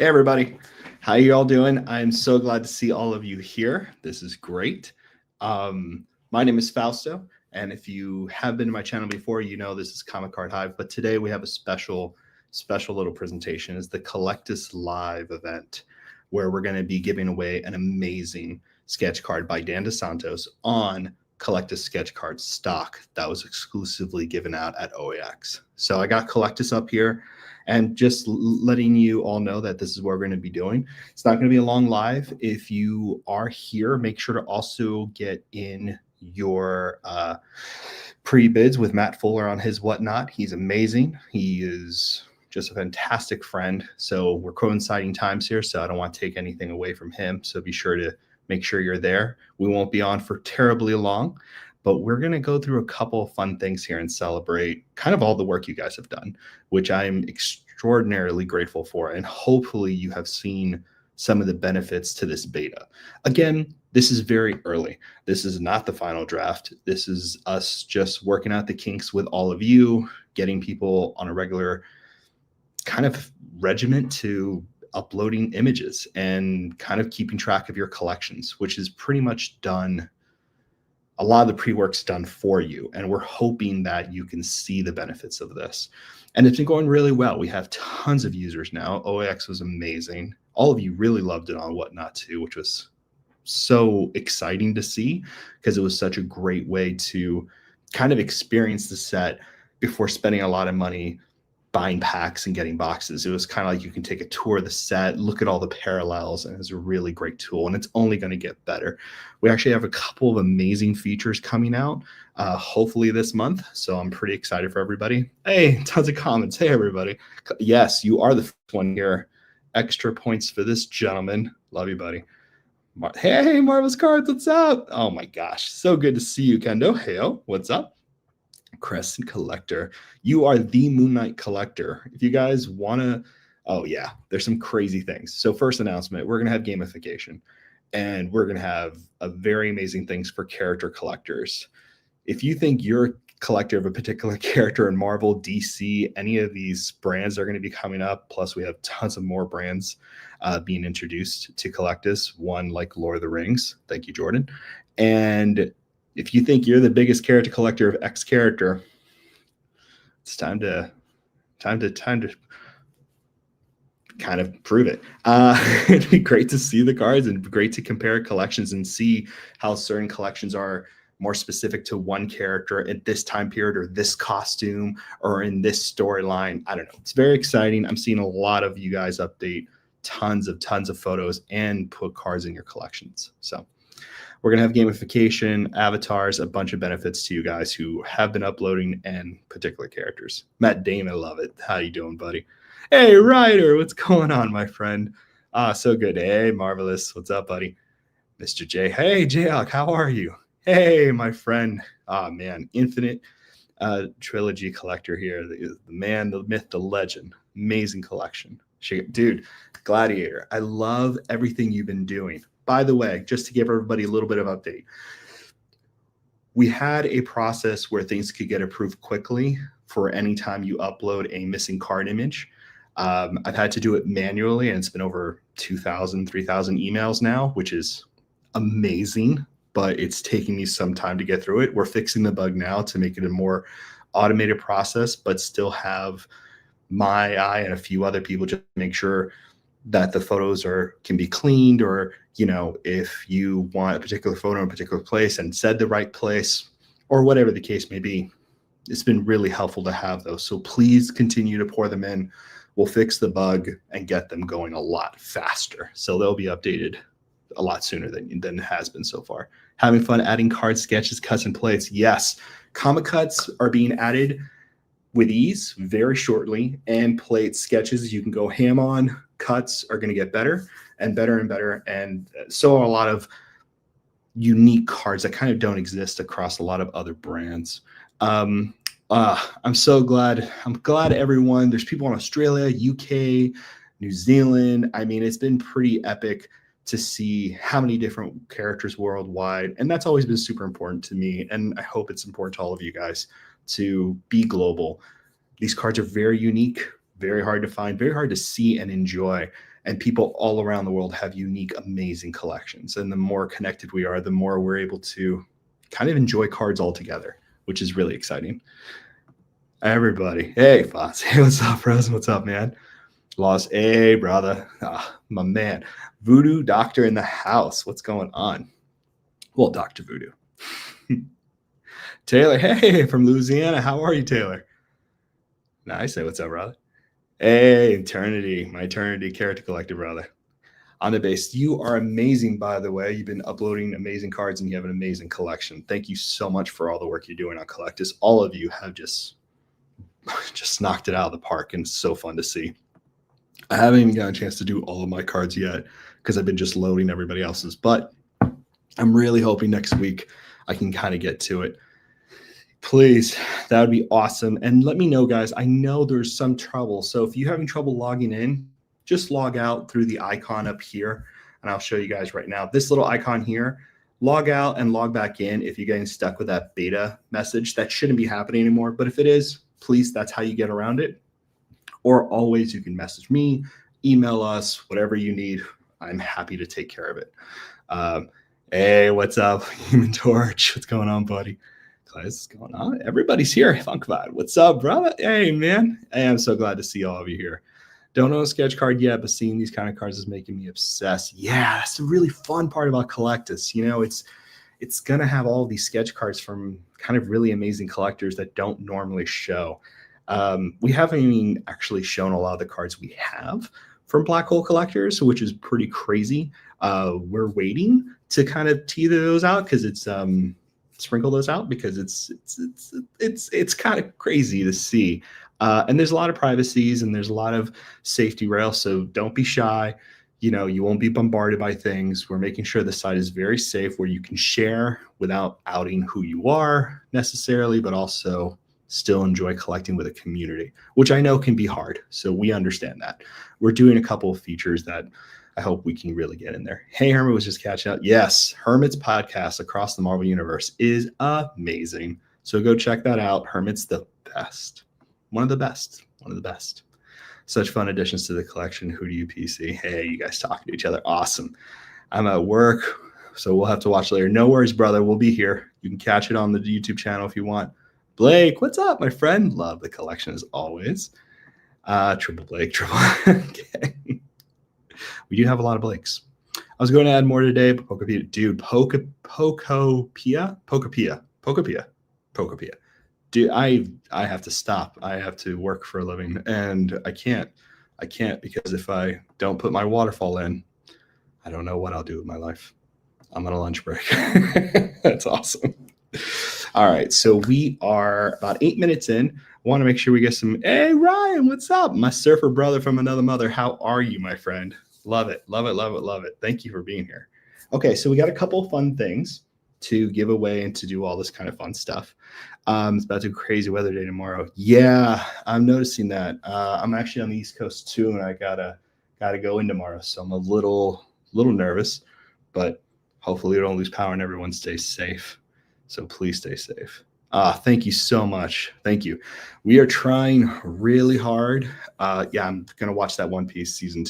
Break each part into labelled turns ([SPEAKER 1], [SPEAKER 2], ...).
[SPEAKER 1] Hey everybody, how you all doing? I'm so glad to see all of you here. This is great. My name is Fausto, and if you have been to my channel before, you know this is Comic Card Hive. But today we have a special little presentation. It's the Collectus Live event, where we're going to be giving away an amazing sketch card by Santos on Collectus sketch card stock that was exclusively given out at OAX. So I got Collectus up here. And just letting you all know that this is what we're going to be doing. It's not going to be a long live. If you are here, make sure to also get in your pre-bids with Matt Fuller on his whatnot. He's amazing. He is just a fantastic friend. So we're coinciding times here, so I don't want to take anything away from him. So be sure to make sure you're there. We won't be on for terribly long, but we're going to go through a couple of fun things here and celebrate kind of all the work you guys have done, which I'm extraordinarily grateful for. And hopefully you have seen some of the benefits to this beta. Again, this is very early. This is not the final draft. This is us just working out the kinks with all of you, getting people on a regular kind of regiment to uploading images and kind of keeping track of your collections, which is pretty much done. A lot of the pre-work's done for you, and we're hoping that you can see the benefits of this. And it's been going really well. We have tons of users now. OAX was amazing. All of you really loved it on Whatnot too, which was so exciting to see because it was such a great way to kind of experience the set before spending a lot of money buying packs and getting boxes. It was kind of like you can take a tour of the set, look at all the parallels, and it's a really great tool, and it's only going to get better. We actually have a couple of amazing features coming out, hopefully this month, so I'm pretty excited for everybody. Hey, tons of comments. Hey, everybody. Yes, you are the first one here. Extra points for this gentleman. Love you, buddy. Hey, Marvel's Cards, what's up? Oh my gosh, so good to see you, Kendo. Heyo, what's up? Crescent Collector, you are the Moon Knight Collector. If you guys want to, oh yeah, there's some crazy things. So first announcement, we're going to have gamification, and we're going to have a very amazing things for character collectors. If you think you're a collector of a particular character in Marvel, DC, any of these brands are going to be coming up. Plus we have tons of more brands being introduced to Collectus, one like Lord of the Rings. Thank you, Jordan. And if you think you're the biggest character collector of X character, it's time to kind of prove it. It'd be great to see the cards and great to compare collections and see how certain collections are more specific to one character at this time period or this costume or in this storyline. I don't know. It's very exciting. I'm seeing a lot of you guys update tons of photos and put cards in your collections. So we're going to have gamification, avatars, a bunch of benefits to you guys who have been uploading and particular characters. Matt Damon, love it. How you doing, buddy? Hey, Ryder, what's going on, my friend? So good. Hey, Marvelous. What's up, buddy? Mr. J. Hey, Jayok, how are you? Hey, my friend. Man, Infinite Trilogy Collector here. The man, the myth, the legend. Amazing collection. Dude, Gladiator. I love everything you've been doing. By the way, just to give everybody a little bit of update, we had a process where things could get approved quickly for any time you upload a missing card image. I've had to do it manually, and it's been over 2,000, 3,000 emails now, which is amazing, but it's taking me some time to get through it. We're fixing the bug now to make it a more automated process, but still have my eye and a few other people just make sure that the photos can be cleaned, or if you want a particular photo in a particular place and said the right place, or whatever the case may be. It's been really helpful to have those. So please continue to pour them in. We'll fix the bug and get them going a lot faster. So they'll be updated a lot sooner than it has been so far. Having fun adding cards, sketches, cuts, and plates. Yes, comic cuts are being added with ease very shortly, and plates, sketches you can go ham on. Cuts are going to get better and better and better, and so are a lot of unique cards that kind of don't exist across a lot of other brands. I'm so glad. I'm glad everyone. There's people in Australia, UK, New Zealand. I mean, it's been pretty epic to see how many different characters worldwide, and that's always been super important to me, and I hope it's important to all of you guys to be global. These cards are very unique, very hard to find, very hard to see and enjoy. and people all around the world have unique, amazing collections. And the more connected we are, the more we're able to kind of enjoy cards all together, which is really exciting. Everybody, hey, Foss, hey, what's up, Frozen? What's up, man? Lost, hey, brother, my man, Voodoo Doctor in the house. What's going on? Well, Dr. Voodoo. Taylor, hey, from Louisiana. How are you, Taylor? Nice. Say what's up, brother. Hey, Eternity, my Eternity character collector, brother. On the base, you are amazing, by the way. You've been uploading amazing cards and you have an amazing collection. Thank you so much for all the work you're doing on Collectus. All of you have just knocked it out of the park, and it's so fun to see. I haven't even gotten a chance to do all of my cards yet because I've been just loading everybody else's, but I'm really hoping next week I can kind of get to it. Please, that would be awesome. And let me know, guys. I know there's some trouble. So if you're having trouble logging in, just log out through the icon up here. And I'll show you guys right now. This little icon here, log out and log back in if you're getting stuck with that beta message. That shouldn't be happening anymore. But if it is, please, that's how you get around it. Or always you can message me, email us, whatever you need. I'm happy to take care of it. Hey, what's up, Human Torch? What's going on, buddy? What's going on? Everybody's here. Funk Vibe. What's up, brother? Hey, man. Hey, I'm so glad to see all of you here. Don't own a sketch card yet, but seeing these kind of cards is making me obsessed. Yeah, that's the really fun part about Collectus. You know, it's going to have all these sketch cards from kind of really amazing collectors that don't normally show. We haven't even actually shown a lot of the cards we have from Black Hole Collectors, which is pretty crazy. We're waiting to kind of teeter those out because it's sprinkle those out because it's kind of crazy to see. And there's a lot of privacies and there's a lot of safety rails. So don't be shy. You know, you won't be bombarded by things. We're making sure the site is very safe where you can share without outing who you are necessarily, but also still enjoy collecting with a community, which I know can be hard. So we understand that. We're doing a couple of features that I hope we can really get in there. Hey, Hermit was just catching up. Yes, Hermit's podcast across the Marvel Universe is amazing. So go check that out. Hermit's the best. One of the best. One of the best. Such fun additions to the collection. Who do you PC? Hey, you guys talking to each other. Awesome. I'm at work, so we'll have to watch later. No worries, brother. We'll be here. You can catch it on the YouTube channel if you want. Blake, what's up, my friend? Love the collection as always. Triple Blake, triple. Okay. We do have a lot of Blakes. I was going to add more today, but Pokopia, dude, Pokopia. Dude, I have to stop. I have to work for a living, and I can't because if I don't put my waterfall in, I don't know what I'll do with my life. I'm on a lunch break. That's awesome. All right, so we are about 8 minutes in. I want to make sure we get some. Hey, Ryan, what's up? My surfer brother from another mother. How are you, my friend? Love it, love it, love it, love it. Thank you for being here. Okay, so we got a couple of fun things to give away and to do all this kind of fun stuff. It's about to be a crazy weather day tomorrow. Yeah, I'm noticing that. I'm actually on the East Coast too, and I gotta go in tomorrow, so I'm a little nervous, but hopefully we don't lose power and everyone stays safe. So please stay safe. Thank you so much. Thank you. We are trying really hard. Yeah, I'm gonna watch that One Piece season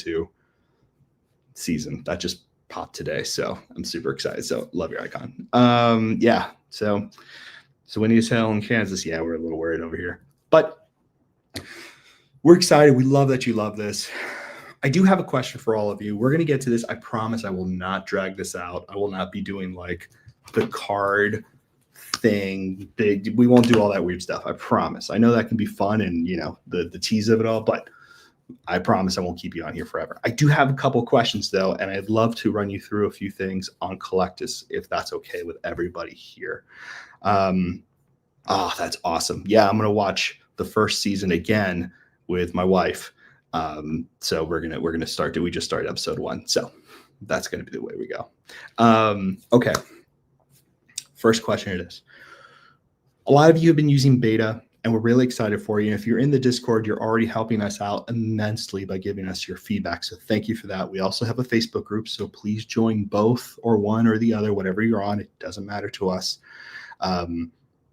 [SPEAKER 1] that just popped today, so I'm super excited. So love your icon. Yeah, so windy as hell in Kansas. Yeah, we're a little worried over here, but we're excited. We love that you love this. I do have a question for all of you. We're gonna get to this. I promise I will not drag this out. I will not be doing like the card thing. We won't do all that weird stuff. I promise. I know that can be fun and you know the tease of it all, but I promise I won't keep you on here forever. I do have a couple questions though, and I'd love to run you through a few things on Collectus if that's okay with everybody here. That's awesome. Yeah, I'm gonna watch the first season again with my wife. So we're gonna start. We just started episode 1, so that's gonna be the way we go. Okay. First question it is. A lot of you have been using beta, and we're really excited for you. And if you're in the Discord, you're already helping us out immensely by giving us your feedback. So thank you for that. We also have a Facebook group, so please join both or one or the other, whatever you're on. It doesn't matter to us.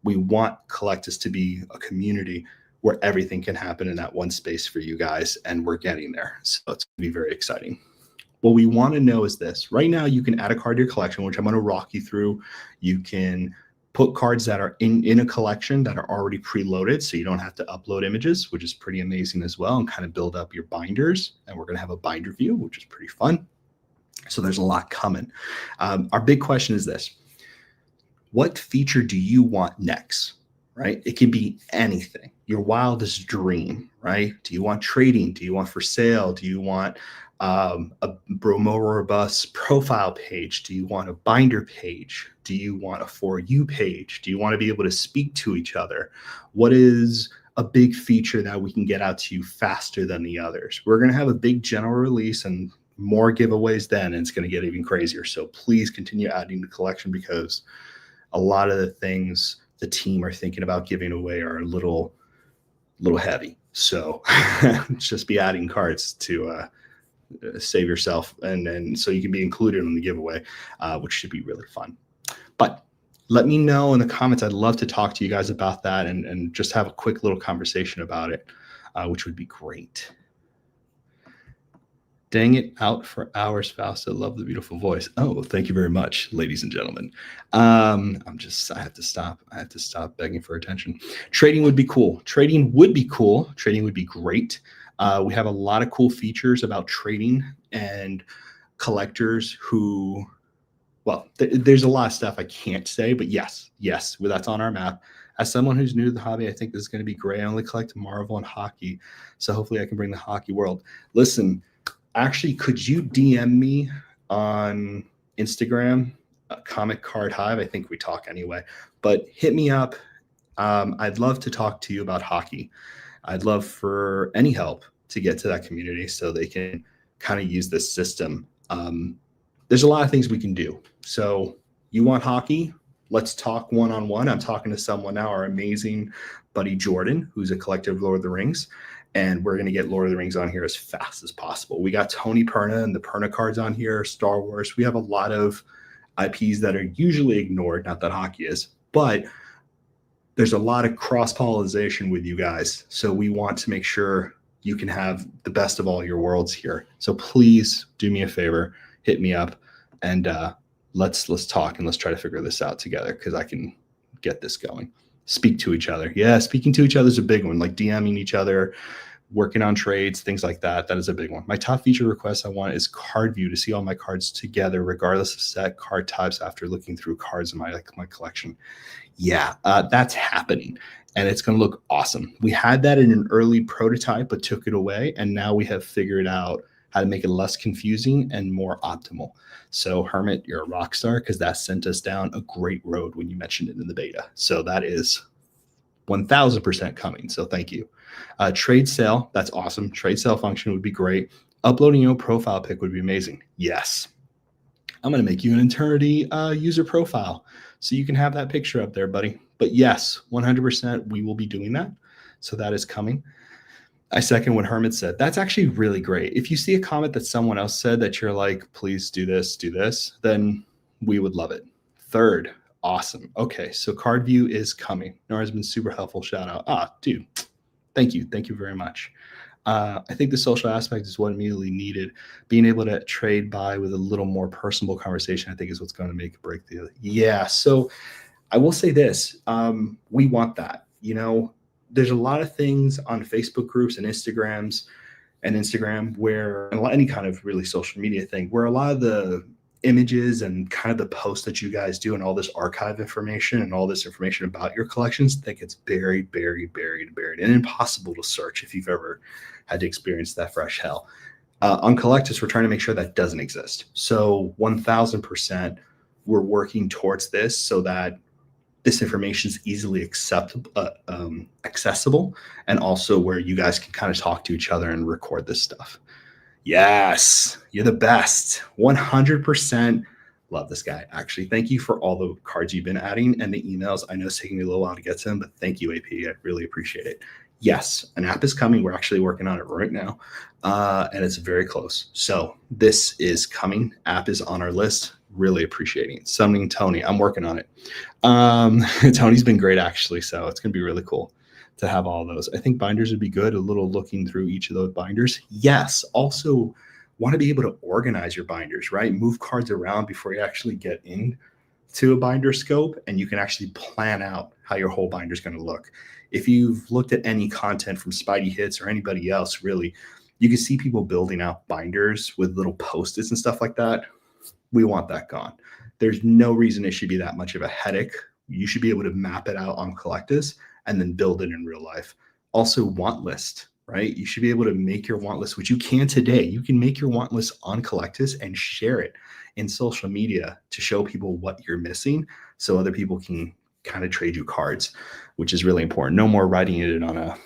[SPEAKER 1] We want Collectus to be a community where everything can happen in that one space for you guys. And we're getting there. So it's going to be very exciting. What we want to know is this. Right now, you can add a card to your collection, which I'm going to walk you through. You can put cards that are in a collection that are already preloaded, so you don't have to upload images, which is pretty amazing as well, and kind of build up your binders. And we're going to have a binder view, which is pretty fun. So there's a lot coming. Our big question is this. What feature do you want next? Right? It can be anything. Your wildest dream, right? Do you want trading? Do you want for sale? Do you want a more robust profile page? Do you want a binder page? Do you want a For You page? Do you want to be able to speak to each other? What is a big feature that we can get out to you faster than the others? We're going to have a big general release and more giveaways then, and it's going to get even crazier. So please continue adding to the collection, because a lot of the things the team are thinking about giving away are a little heavy. So just be adding cards to save yourself, and so you can be included in the giveaway, which should be really fun. But let me know in the comments. I'd love to talk to you guys about that and just have a quick little conversation about it, which would be great. Dang it out for hours, Faust. I love the beautiful voice. Oh, thank you very much, ladies and gentlemen. I have to stop begging for attention. Trading would be cool. Trading would be great. We have a lot of cool features about trading and collectors who, well, there's a lot of stuff I can't say, but yes, well, that's on our map. As someone who's new to the hobby, I think this is going to be great. I only collect Marvel and hockey, so hopefully I can bring the hockey world. Listen, actually, could you DM me on Instagram, Comic Card Hive? I think we talk anyway, but hit me up. I'd love to talk to you about hockey. I'd love for any help to get to that community so they can kind of use this system. There's a lot of things we can do. So you want hockey? Let's talk one-on-one. I'm talking to someone now, our amazing buddy Jordan, who's a collector of Lord of the Rings. And we're going to get Lord of the Rings on here as fast as possible. We got Tony Perna and the Perna cards on here, Star Wars. We have a lot of IPs that are usually ignored, not that hockey is, but there's a lot of cross-pollination with you guys. So we want to make sure you can have the best of all your worlds here. So please do me a favor, hit me up, and let's talk and let's try to figure this out together, because I can get this going. Speak to each other. Yeah, speaking to each other is a big one, like DMing each other, working on trades, things like that. That is a big one. My top feature request I want is card view, to see all my cards together, regardless of set card types, after looking through cards in my collection. Yeah, that's happening, and it's going to look awesome. We had that in an early prototype, but took it away, and now we have figured out how to make it less confusing and more optimal. So Hermit, you're a rock star, because that sent us down a great road when you mentioned it in the beta. So that is 1000% coming. So thank you. Trade sale, that's awesome. Trade sale function would be great. Uploading your profile pic would be amazing. Yes. I'm going to make you an Eternity user profile so you can have that picture up there, buddy. But yes, 100% we will be doing that. So that is coming. I second what Hermit said. That's actually really great. If you see a comment that someone else said that you're like, please do this, then we would love it. Third, awesome. Okay, so card view is coming. Nora's been super helpful. Shout out. Dude, thank you. Thank you very much. I think the social aspect is what immediately needed. Being able to trade by with a little more personable conversation, I think, is what's going to make a break the other. Yeah, so I will say this. We want that, There's a lot of things on Facebook groups and Instagram where any kind of really social media thing, where a lot of the images and kind of the posts that you guys do and all this archive information and all this information about your collections, that gets buried and impossible to search if you've ever had to experience that fresh hell. On Collectus, we're trying to make sure that doesn't exist. So 1000% we're working towards this so that this information is easily accessible, and also where you guys can kind of talk to each other and record this stuff. Yes, you're the best. 100% love this guy. Actually, thank you for all the cards you've been adding and the emails. I know it's taking me a little while to get to them, but thank you, AP. I really appreciate it. Yes, an app is coming. We're actually working on it right now, and it's very close. So this is coming. App is on our list. Really appreciating it. Summoning Tony. I'm working on it. Tony's been great, actually, so it's going to be really cool. to have all those. I think binders would be good. A little looking through each of those binders. Yes. Also, want to be able to organize your binders, right? Move cards around before you actually get into a binder scope, and you can actually plan out how your whole binder is going to look. If you've looked at any content from Spidey Hits or anybody else, really, you can see people building out binders with little post-its and stuff like that. We want that gone. There's no reason it should be that much of a headache. You should be able to map it out on Collectus and then build it in real life. Also, want list, right? You should be able to make your want list, which you can today. You can make your want list on Collectus and share it in social media to show people what you're missing so other people can kind of trade you cards, which is really important. No more writing it on a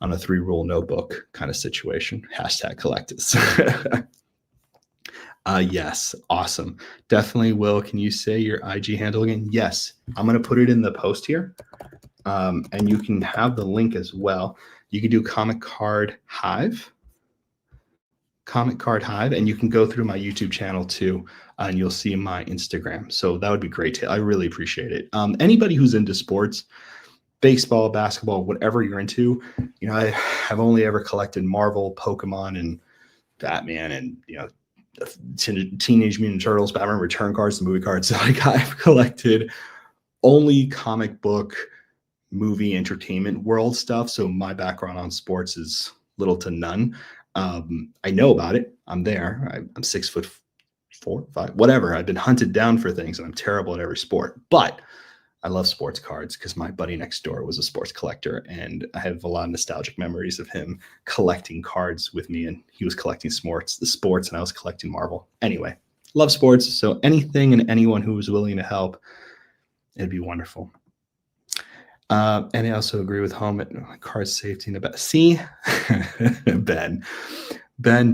[SPEAKER 1] 3-rule notebook kind of situation. Hashtag Collectus. Yes. Awesome. Definitely, Will. Can you say your IG handle again? Yes. I'm going to put it in the post here. And you can have the link as well. You can do Comic Card Hive, and you can go through my YouTube channel too, and you'll see my Instagram. So that would be great. I really appreciate it. Anybody who's into sports, baseball, basketball, whatever you're into, you know, I've only ever collected Marvel, Pokemon, and Batman, and Teenage Mutant Turtles, Batman Return cards, the movie cards. Like, I've collected only comic book, movie, entertainment world stuff. So my background on sports is little to none. I know about it. I'm there. I'm 6'4", 5", whatever. I've been hunted down for things, and I'm terrible at every sport. But I love sports cards because my buddy next door was a sports collector, and I have a lot of nostalgic memories of him collecting cards with me, and he was collecting sports, and I was collecting Marvel. Anyway, love sports. So anything and anyone who was willing to help, it'd be wonderful. And I also agree with home at card safety. See, Ben, don't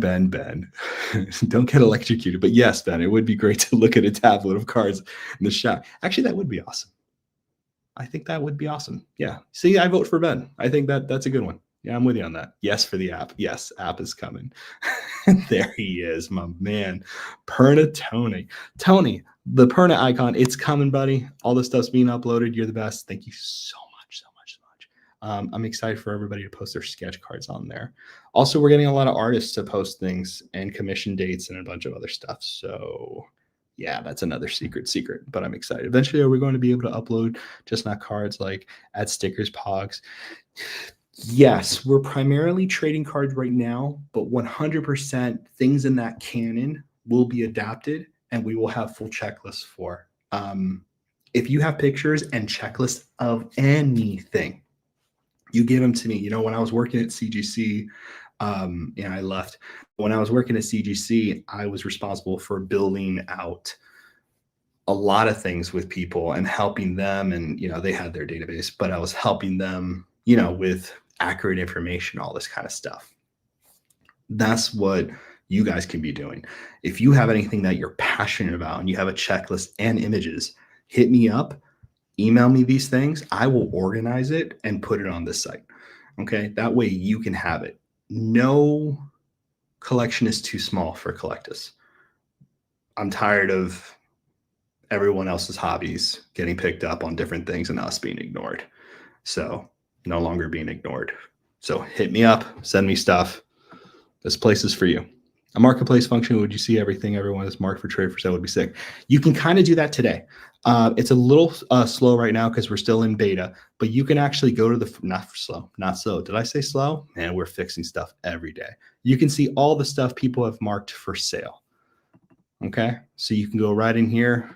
[SPEAKER 1] get electrocuted. But yes, Ben, it would be great to look at a tablet of cards in the shop. Actually, that would be awesome. I think that would be awesome. Yeah. See, I vote for Ben. I think that's a good one. Yeah, I'm with you on that. Yes, for the app. Yes, app is coming. There he is, my man. Perna Tony. Tony, the Perna icon, it's coming, buddy. All the stuff's being uploaded. You're the best. Thank you so much. I'm excited for everybody to post their sketch cards on there. Also, we're getting a lot of artists to post things and commission dates and a bunch of other stuff. So yeah, that's another secret, but I'm excited. Eventually, we're going to be able to upload just not cards, like add stickers, pogs. Yes, we're primarily trading cards right now, but 100% things in that canon will be adapted, and we will have full checklists for. If you have pictures and checklists of anything, you give them to me. You know, when I was working at CGC, I left. When I was working at CGC, I was responsible for building out a lot of things with people and helping them. And, they had their database, but I was helping them, with accurate information, all this kind of stuff. That's what you guys can be doing. If you have anything that you're passionate about and you have a checklist and images, hit me up, email me these things. I will organize it and put it on this site. Okay. That way you can have it. No collection is too small for Collectus. I'm tired of everyone else's hobbies getting picked up on different things and us being ignored. So no longer being ignored. So hit me up, send me stuff. This place is for you. A marketplace function, would you see everything everyone is marked for trade for sale would be sick. You can kind of do that today. It's a little slow right now because we're still in beta, but you can actually go to the, not slow. Did I say slow? Man, we're fixing stuff every day. You can see all the stuff people have marked for sale. Okay. So you can go right in here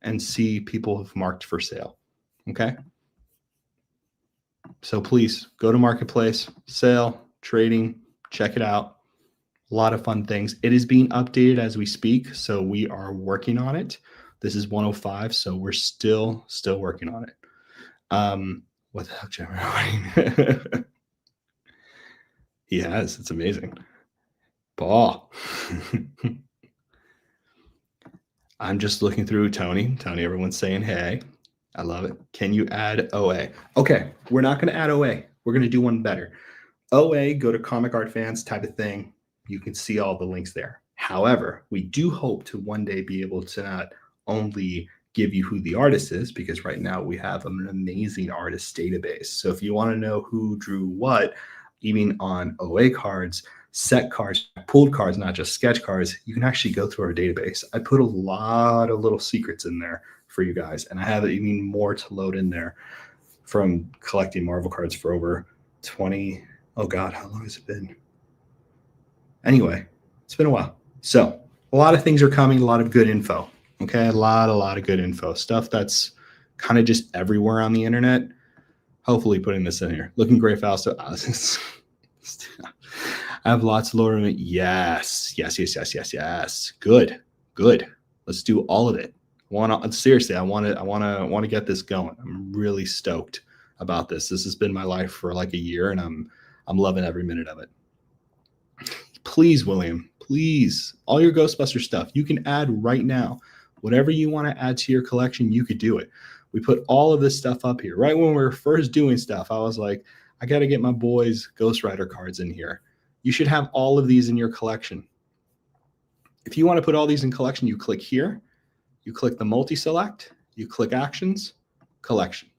[SPEAKER 1] and see people have marked for sale. Okay. So please go to marketplace, sale, trading, check it out. A lot of fun things. It is being updated as we speak, so we are working on it. This is 105, so we're still working on it. What the hell, Jeremy? He has. It's amazing. Paul. I'm just looking through Tony. Everyone's saying hey. I love it. Can you add OA? Okay, we're not going to add OA. We're going to do one better. OA, go to Comic Art Fans type of thing. You can see all the links there. However, we do hope to one day be able to not only give you who the artist is, because right now we have an amazing artist database. So if you want to know who drew what, even on OA cards, set cards, pooled cards, not just sketch cards, you can actually go through our database. I put a lot of little secrets in there for you guys, and I have even more to load in there from collecting Marvel cards for over 20. Oh God, how long has it been? Anyway, it's been a while. So a lot of things are coming, a lot of good info. Okay, a lot of good info. Stuff that's kind of just everywhere on the internet. Hopefully putting this in here. Looking great, Fausto. I have lots of lower limit. Yes. Good. Let's do all of it. Seriously, I want to get this going. I'm really stoked about this. This has been my life for like a year, and I'm loving every minute of it. Please, William, please, all your Ghostbuster stuff you can add right now. Whatever you want to add to your collection, you could do it. We put all of this stuff up here. Right when we were first doing stuff, I was like, I got to get my boys' Ghost Rider cards in here. You should have all of these in your collection. If you want to put all these in collection, you click here, you click the multi-select, you click Actions, Collection.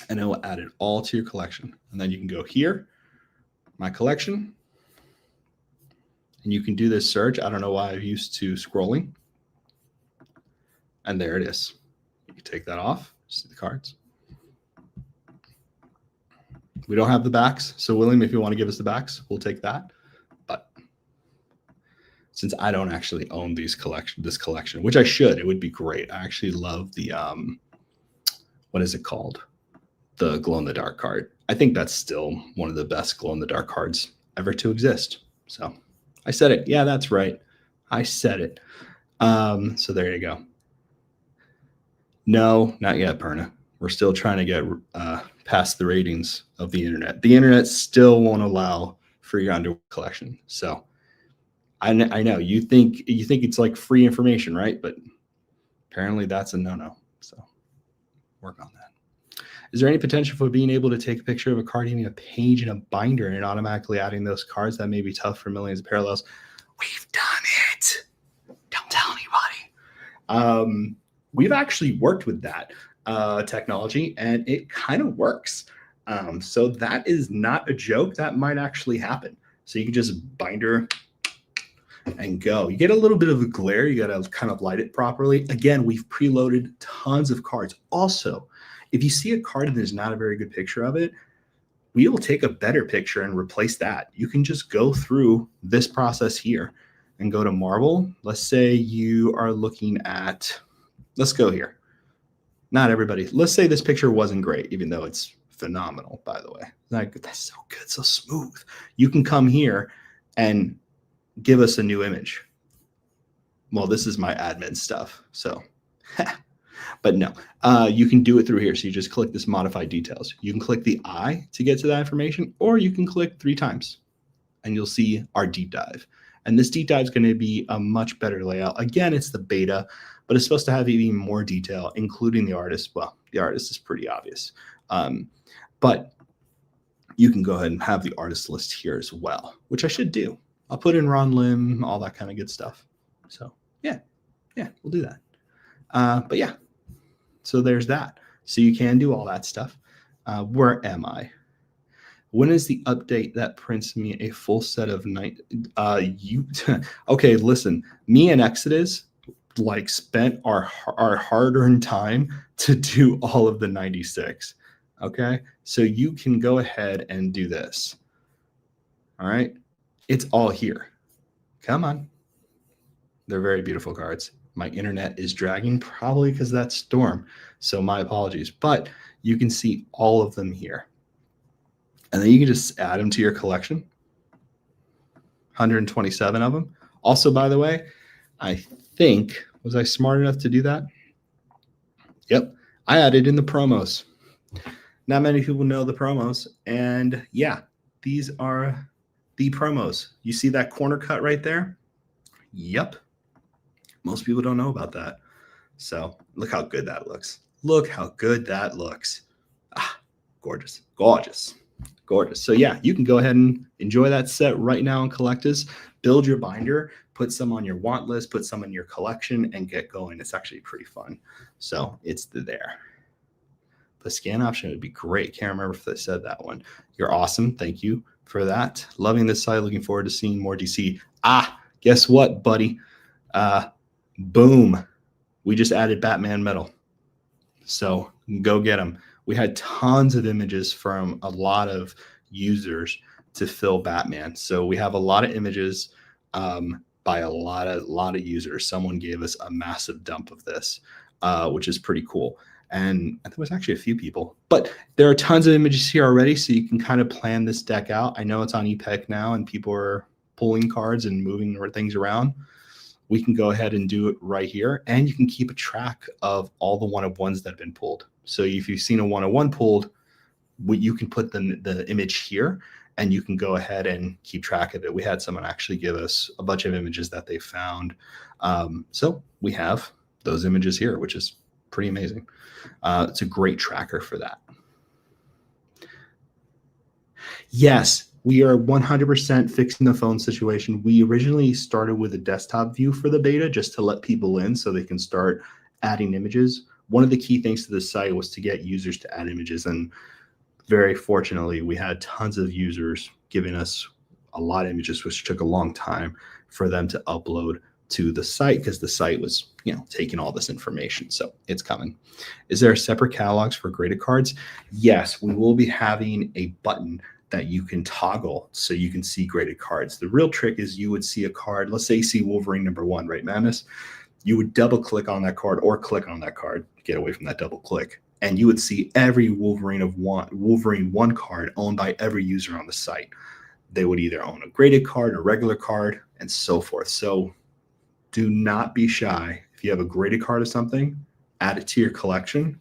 [SPEAKER 1] And it will add it all to your collection. And then you can go here, My Collection, and you can do this search. I don't know why I'm used to scrolling. And there it is. You can take that off, see the cards. We don't have the backs. So William, if you want to give us the backs, we'll take that. But since I don't actually own this collection, which I should, it would be great. I actually love the, what is it called? The glow-in-the-dark card. I think that's still one of the best glow-in-the-dark cards ever to exist. So I said it. Yeah, that's right. I said it. So there you go. No, not yet, Perna. We're still trying to get past the ratings of the internet. The internet still won't allow for your underwear collection. So I know you think it's like free information, right? But apparently that's a no-no. So work on that. Is there any potential for being able to take a picture of a card, even a page in a binder, and automatically adding those cards? That may be tough for millions of parallels. We've done it. Don't tell anybody. We've actually worked with that technology, and it kind of works. So that is not a joke. That might actually happen. So you can just binder and go. You get a little bit of a glare. You got to kind of light it properly. Again, we've preloaded tons of cards. Also, if you see a card and there's not a very good picture of it, we will take a better picture and replace that. You can just go through this process here and go to Marvel. Let's say you are looking at, let's go here. Not everybody. Let's say this picture wasn't great, even though it's phenomenal, by the way. Like, that's so good, so smooth. You can come here and give us a new image. Well, this is my admin stuff, so. But no, you can do it through here. So you just click this modify details. You can click the I to get to that information, or you can click 3 times and you'll see our deep dive. And this deep dive is going to be a much better layout. Again, it's the beta, but it's supposed to have even more detail, including the artist. Well, the artist is pretty obvious. But you can go ahead and have the artist list here as well, which I should do. I'll put in Ron Lim, all that kind of good stuff. So yeah, we'll do that. But yeah, so there's that. So you can do all that stuff. Where am I? When is the update that prints me a full set of okay, listen, me and Exodus like spent our hard-earned time to do all of the 96. Okay, so you can go ahead and do this. All right, it's all here. Come on. They're very beautiful cards. My internet is dragging, probably because of that storm. So my apologies, but you can see all of them here. And then you can just add them to your collection. 127 of them. Also, by the way, I think, was I smart enough to do that? Yep, I added in the promos. Not many people know the promos. And yeah, these are the promos. You see that corner cut right there? Yep. Most people don't know about that. So look how good that looks. Look how good that looks. Ah, gorgeous, gorgeous, gorgeous. So yeah, you can go ahead and enjoy that set right now in Collectus. Build your binder, put put some on your want list, put some in your collection, and get going. It's actually pretty fun. So it's there. The scan option would be great. Can't remember if they said that one. You're awesome. Thank you for that. Loving this site. Looking forward to seeing more DC. Guess what, buddy? Boom. We just added Batman metal. So go get them. We had tons of images from a lot of users to fill Batman. So we have a lot of images by a lot of users. Someone gave us a massive dump of this, which is pretty cool. And there was actually a few people, but there are tons of images here already. So you can kind of plan this deck out. I know it's on ePic now and people are pulling cards and moving things around. We can go ahead and do it right here. And you can keep a track of all the one-of-ones that have been pulled. So if you've seen a one-of-one pulled, you can put the image here and you can go ahead and keep track of it. We had someone actually give us a bunch of images that they found. So we have those images here, which is pretty amazing. It's a great tracker for that. Yes, we are 100% fixing the phone situation. We originally started with a desktop view for the beta just to let people in so they can start adding images. One of the key things to the site was to get users to add images. And very fortunately, we had tons of users giving us a lot of images, which took a long time for them to upload to the site because the site was, taking all this information. So it's coming. Is there separate catalogs for graded cards? Yes, we will be having a button that you can toggle so you can see graded cards. The real trick is you would see a card. Let's say you see Wolverine #1, right, Madness? You would double click on that card or click on that card, get away from that double click. And you would see every Wolverine 1 card owned by every user on the site. They would either own a graded card, a regular card, and so forth. So do not be shy. If you have a graded card of something, add it to your collection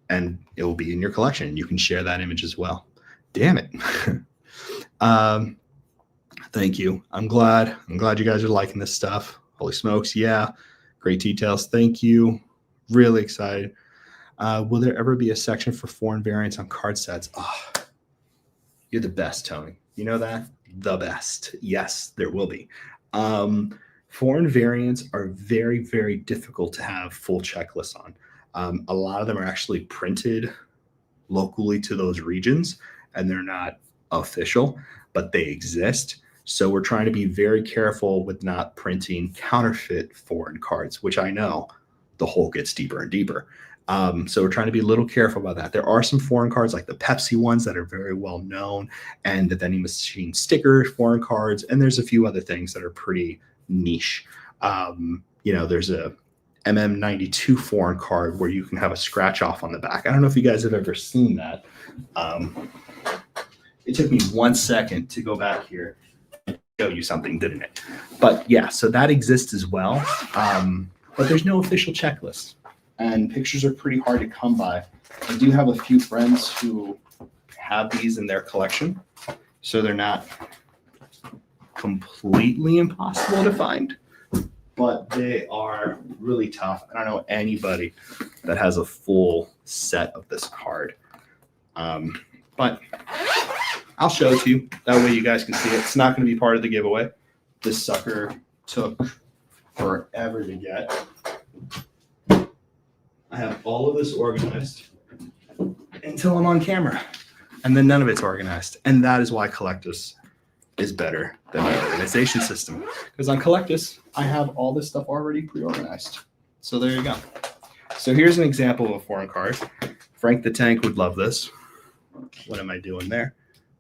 [SPEAKER 1] and it will be in your collection. You can share that image as well. Damn it. Thank you. I'm glad you guys are liking this stuff. Holy smokes. Yeah. Great details. Thank you. Really excited. Will there ever be a section for foreign variants on card sets? Oh, you're the best, Tony. You know that? The best. Yes, there will be. Foreign variants are very, very difficult to have full checklists on. A lot of them are actually printed locally to those regions, and they're not official, but they exist. So we're trying to be very careful with not printing counterfeit foreign cards, which I know the hole gets deeper and deeper. So we're trying to be a little careful about that. There are some foreign cards like the Pepsi ones that are very well known, and the vending machine sticker foreign cards, and there's a few other things that are pretty niche. There's a MM92 foreign card where you can have a scratch off on the back. I don't know if you guys have ever seen that. It took me 1 second to go back here and show you something, didn't it? But yeah, so that exists as well. But there's no official checklist, and pictures are pretty hard to come by. I do have a few friends who have these in their collection, so they're not completely impossible to find, but they are really tough. I don't know anybody that has a full set of this card. But I'll show it to you. That way you guys can see it. It's not going to be part of the giveaway. This sucker took forever to get. I have all of this organized until I'm on camera, and then none of it's organized. And that is why Collectus is better than my organization system. Because on Collectus, I have all this stuff already pre-organized. So there you go. So here's an example of a foreign card. Frank the Tank would love this. What am I doing there?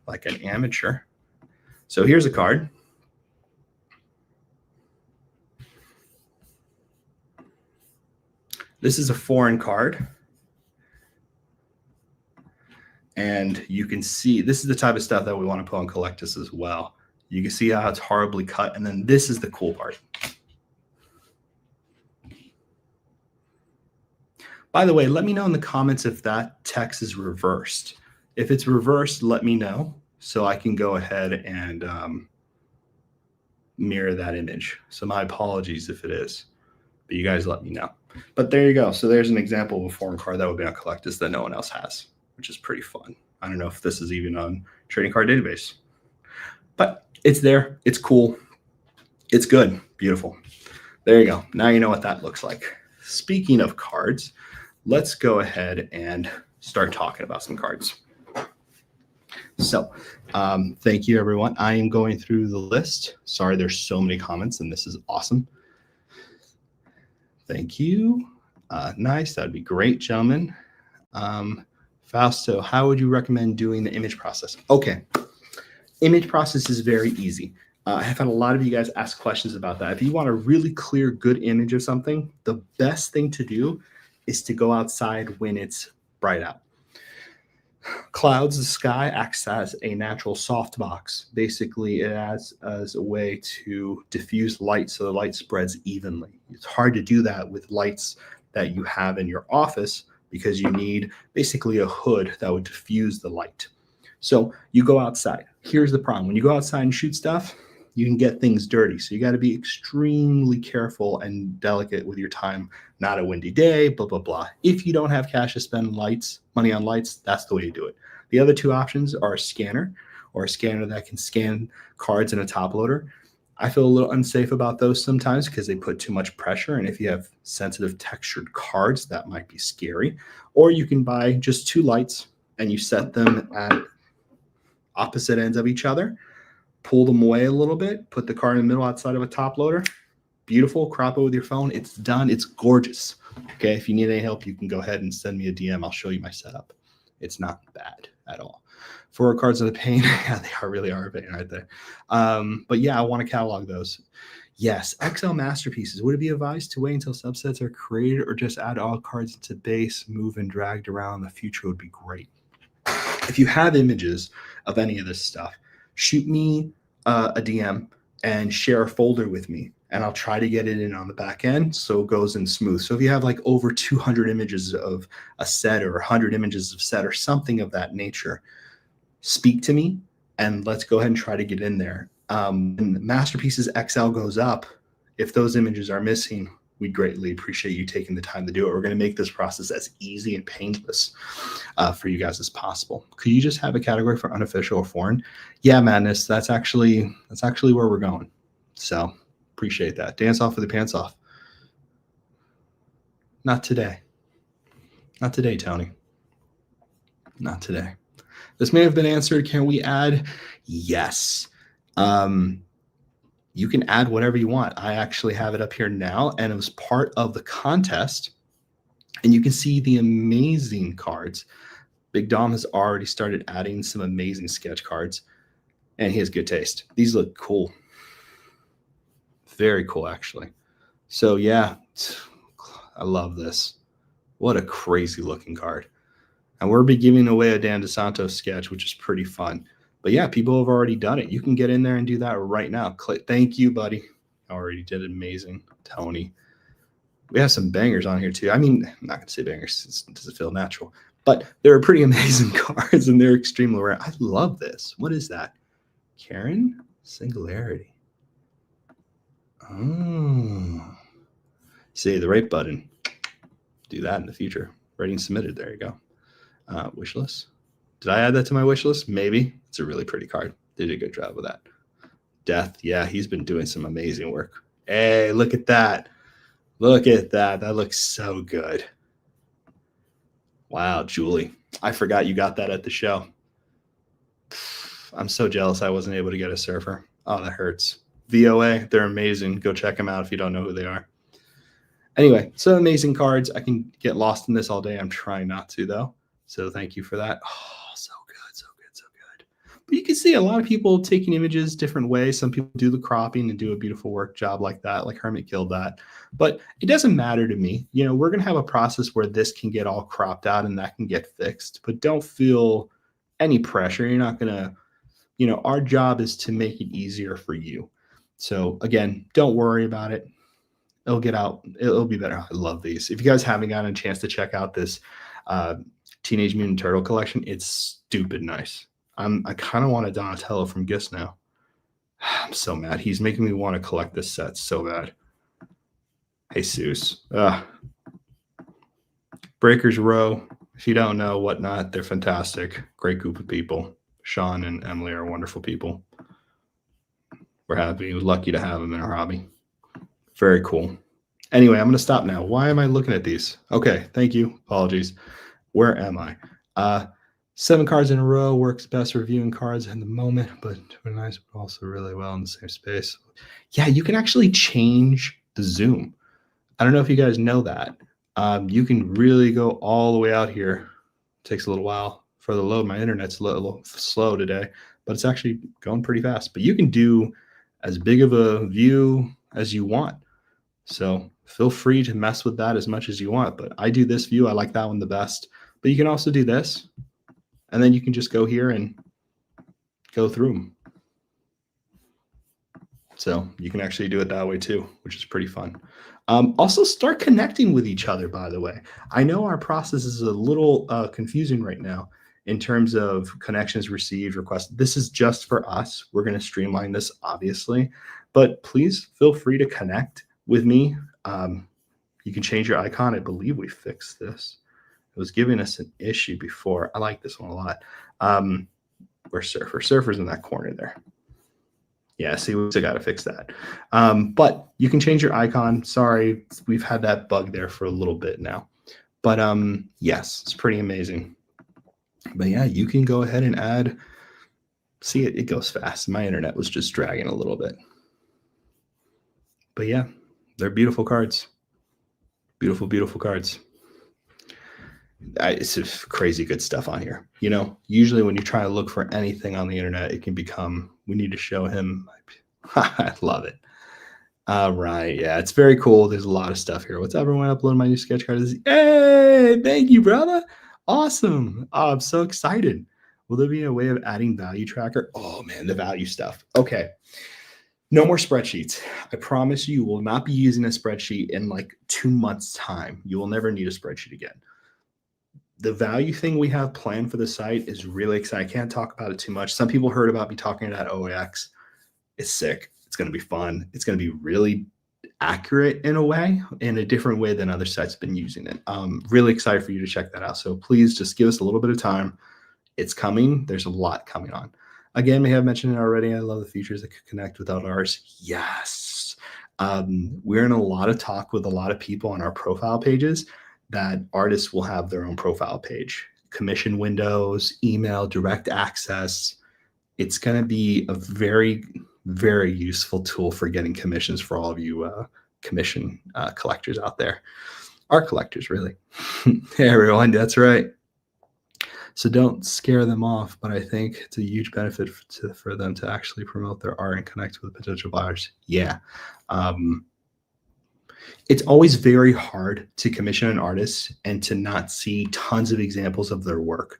[SPEAKER 1] Like an amateur. So here's a card. This is a foreign card. And you can see, this is the type of stuff that we want to put on Collectus as well. You can see how it's horribly cut. And then this is the cool part. By the way, let me know in the comments if that text is reversed. If it's reversed, let me know so I can go ahead and mirror that image. So my apologies if it is, but you guys let me know. But there you go. So there's an example of a foreign card that would be on Collectus that no one else has, which is pretty fun. I don't know if this is even on Trading Card Database, but it's there. It's cool. It's good. Beautiful. There you go. Now you know what that looks like. Speaking of cards, let's go ahead and start talking about some cards. So, thank you, everyone. I am going through the list. Sorry, there's so many comments, and this is awesome. Thank you. Nice. That'd be great, gentlemen. Fausto, how would you recommend doing the image process? Okay. Image process is very easy. I have had a lot of you guys ask questions about that. If you want a really clear, good image of something, the best thing to do is to go outside when it's bright out. Clouds, the sky acts as a natural softbox. Basically, it acts as a way to diffuse light so the light spreads evenly. It's hard to do that with lights that you have in your office because you need basically a hood that would diffuse the light. So you go outside. Here's the problem. When you go outside and shoot stuff, you can get things dirty. So you got to be extremely careful and delicate with your time. Not a windy day, blah, blah, blah. If you don't have cash to spend money on lights, that's the way you do it. The other two options are a scanner or a scanner that can scan cards in a top loader. I feel a little unsafe about those sometimes because they put too much pressure. And if you have sensitive textured cards, that might be scary. Or you can buy just two lights and you set them at opposite ends of each other, pull them away a little bit, put the card in the middle outside of a top loader. Beautiful. Crop it with your phone. It's done. It's gorgeous. Okay. If you need any help, you can go ahead and send me a DM. I'll show you my setup. It's not bad at all. 4 cards of the pain. Yeah, they really are a pain right there. But yeah, I want to catalog those. Yes. XL masterpieces. Would it be advised to wait until subsets are created or just add all cards into base, move and dragged around? The future would be great. If you have images of any of this stuff, shoot me a DM and share a folder with me, and I'll try to get it in on the back end so it goes in smooth. So if you have like over 200 images of a set or 100 images of set or something of that nature, speak to me and let's go ahead and try to get in there. When Masterpieces XL goes up, if those images are missing, we greatly appreciate you taking the time to do it. We're going to make this process as easy and painless for you guys as possible. Could you just have a category for unofficial or foreign? Yeah, Madness. That's actually where we're going. So appreciate that. Dance off with the pants off. Not today. Not today, Tony. Not today. This may have been answered. Can we add? Yes. You can add whatever you want. I actually have it up here now, and it was part of the contest. And you can see the amazing cards. Big Dom has already started adding some amazing sketch cards, and he has good taste. These look cool. Very cool, actually. So yeah, I love this. What a crazy looking card. And we'll be giving away a Dan Santos sketch, which is pretty fun. But yeah, people have already done it. You can get in there and do that right now. Thank you, buddy. Already did amazing, Tony. We have some bangers on here too. I mean, I'm not going to say bangers. It doesn't feel natural. But they're pretty amazing cards, and they're extremely rare. I love this. What is that? Karen? Singularity. Oh. See, the right button. Do that in the future. Rating submitted. There you go. Wish list. Did I add that to my wish list? Maybe. It's a really pretty card. They did a good job with that. Death. Yeah, he's been doing some amazing work. Hey, look at that. Look at that. That looks so good. Wow, Julie. I forgot you got that at the show. I'm so jealous I wasn't able to get a surfer. Oh, that hurts. VOA, they're amazing. Go check them out if you don't know who they are. Anyway, some amazing cards. I can get lost in this all day. I'm trying not to, though. So thank you for that. Oh, so good, so good, so good. But you can see a lot of people taking images different ways. Some people do the cropping and do a beautiful work job like that, like Hermit killed that. But it doesn't matter to me. You know, we're going to have a process where this can get all cropped out and that can get fixed. But don't feel any pressure. You're not going to, you know, our job is to make it easier for you. So again, don't worry about it. It'll get out. It'll be better. I love these. If you guys haven't gotten a chance to check out this Teenage Mutant Turtle collection, it's stupid nice. I kind of want a Donatello from Gis now. I'm so mad. He's making me want to collect this set so bad. Jesus. Breakers Row. If you don't know, whatnot, they're fantastic. Great group of people. Sean and Emily are wonderful people. We're happy, lucky to have him in our hobby. Very cool. Anyway, I'm going to stop now. Why am I looking at these? Okay, thank you. Apologies. Where am I? 7 cards in a row works best reviewing cards in the moment, but nice, but also really well in the same space. Yeah, you can actually change the zoom. I don't know if you guys know that. You can really go all the way out here. It takes a little while for the load. My internet's a little slow today, but it's actually going pretty fast. But you can do as big of a view as you want. So feel free to mess with that as much as you want. But I do this view. I like that one the best. But you can also do this. And then you can just go here and go through them. So you can actually do it that way too, which is pretty fun. Also start connecting with each other, by the way. I know our process is a little confusing right now in terms of connections received, requests. This is just for us. We're going to streamline this, obviously. But please feel free to connect with me. You can change your icon. I believe we fixed this. It was giving us an issue before. I like this one a lot. Where's Surfer? Surfer's in that corner there. Yeah, see, we still got to fix that. But you can change your icon. Sorry, we've had that bug there for a little bit now. But yes, it's pretty amazing. But yeah, you can go ahead and add. See, it goes fast. My internet was just dragging a little bit. But yeah, they're beautiful cards. Beautiful, beautiful cards. It's just crazy good stuff on here. You know, usually when you try to look for anything on the internet, it can become, we need to show him. I love it. All right. Yeah, it's very cool. There's a lot of stuff here. What's up, everyone? Uploading my new sketch card. Hey, thank you, brother. Awesome. Oh, I'm so excited. Will there be a way of adding value tracker? Oh, man, the value stuff. Okay. No more spreadsheets. I promise you will not be using a spreadsheet in like 2 months' time. You will never need a spreadsheet again. The value thing we have planned for the site is really exciting. I can't talk about it too much. Some people heard about me talking about OAX. It's sick. It's going to be fun. It's going to be really accurate in a way, in a different way than other sites have been using it. Really excited for you to check that out. So please just give us a little bit of time. It's coming. There's a lot coming on. Again, may have mentioned it already. I love the features that could connect without ours. Yes. We're in a lot of talk with a lot of people on our profile pages that artists will have their own profile page, commission windows, email, direct access. It's going to be a very, very useful tool for getting commissions for all of you commission collectors out there. Art collectors, really. Hey, everyone, that's right. So don't scare them off, but I think it's a huge benefit for them to actually promote their art and connect with potential buyers. Yeah. It's always very hard to commission an artist and to not see tons of examples of their work.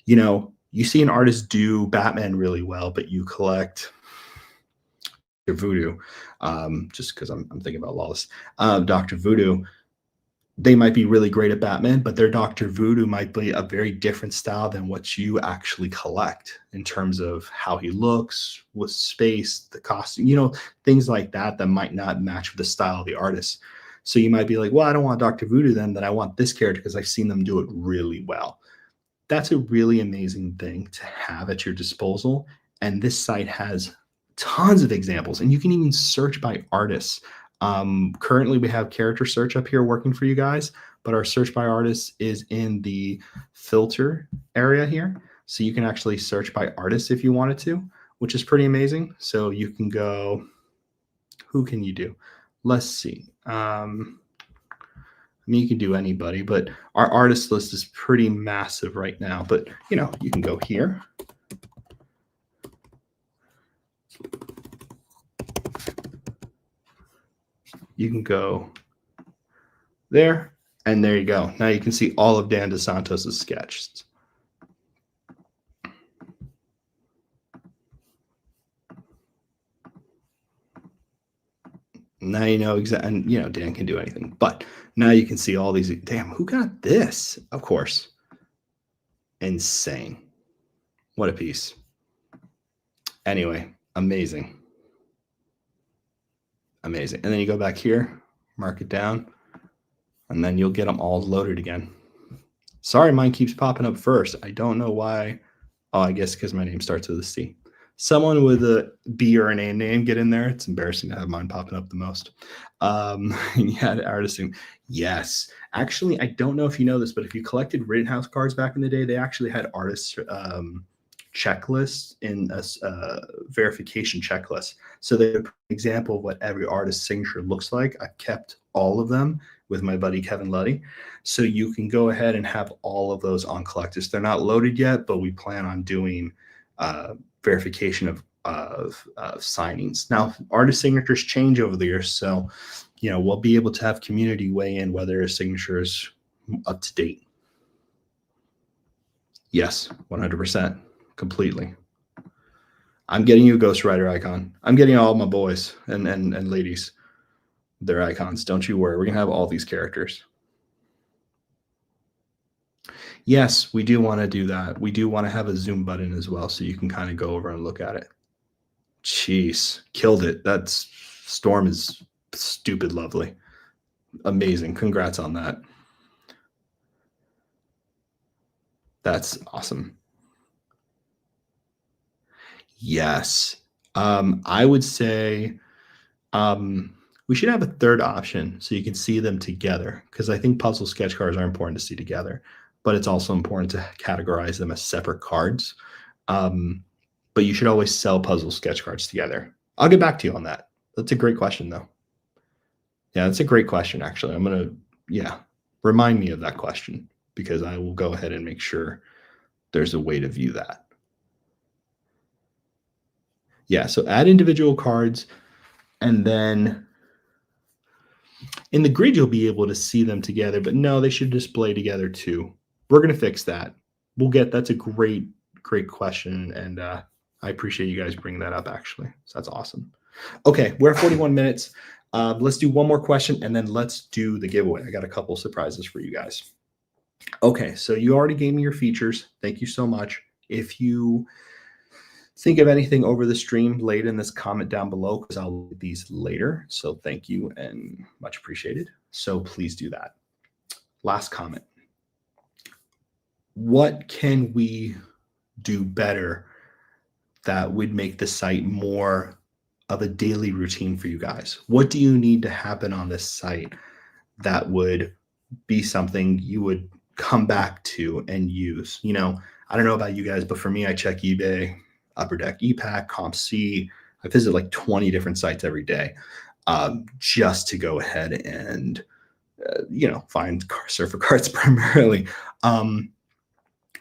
[SPEAKER 1] You know, you see an artist do Batman really well, but you collect Voodoo, just because I'm thinking about Lawless. Dr. Voodoo, they might be really great at Batman, but their Dr. Voodoo might be a very different style than what you actually collect in terms of how he looks, with space, the costume, you know, things like that that might not match with the style of the artist. So you might be like, well, I don't want Dr. Voodoo then I want this character because I've seen them do it really well. That's a really amazing thing to have at your disposal. And this site has tons of examples, and you can even search by artists. Currently, we have character search up here working for you guys, but our search by artists is in the filter area here. So you can actually search by artists if you wanted to, which is pretty amazing. So you can go, who can you do? Let's see. I mean, you can do anybody, but our artist list is pretty massive right now. But, you know, you can go here. You can go there, and there you go. Now you can see all of Dan DeSantos' sketches. Now you know exactly, and you know, Dan can do anything, but now you can see all these. Damn, who got this? Of course. Insane. What a piece. Anyway, amazing. Amazing. And then you go back here, mark it down, and then you'll get them all loaded again. Sorry, mine keeps popping up first. I don't know why. Oh, I guess because my name starts with a C. Someone with a B or an A name get in there. It's embarrassing to have mine popping up the most. Yeah, artists. Yes. Actually, I don't know if you know this, but if you collected Rittenhouse cards back in the day, they actually had artists checklists in a verification checklist. So they have an example of what every artist's signature looks like. I've kept all of them with my buddy Kevin Luddy. So you can go ahead and have all of those on Collectus. They're not loaded yet, but we plan on doing verification of signings. Now, artist signatures change over the years, so we'll be able to have community weigh in whether a signature is up to date. Yes, 100%, completely. I'm getting you a Ghost Rider icon. I'm getting all my boys and ladies their icons. Don't you worry. We're gonna have all these characters. Yes, we do want to do that. We do want to have a zoom button as well, so you can kind of go over and look at it. Jeez, killed it. That storm is stupid lovely. Amazing. Congrats on that. That's awesome. Yes. I would say we should have a third option so you can see them together, because I think puzzle sketch cards are important to see together, but it's also important to categorize them as separate cards. But you should always sell puzzle sketch cards together. I'll get back to you on that. That's a great question, though. Yeah, that's a great question, actually. I'm going to, remind me of that question, because I will go ahead and make sure there's a way to view that. Yeah, so add individual cards, and then in the grid, you'll be able to see them together, but no, they should display together too. We're going to fix that. That's a great question, and I appreciate you guys bringing that up, actually. So that's awesome. Okay, we're at 41 minutes. Let's do one more question, and then let's do the giveaway. I got a couple surprises for you guys. Okay, so you already gave me your features. Thank you so much. If you think of anything over the stream, lay it in this comment down below, because I'll look at these later. So thank you and much appreciated. So please do that. Last comment. What can we do better that would make the site more of a daily routine for you guys? What do you need to happen on this site that would be something you would come back to and use? I don't know about you guys, but for me, I check eBay, Upper Deck EPAC, CompC. I visit like 20 different sites every day just to go ahead and, find surfer cards primarily.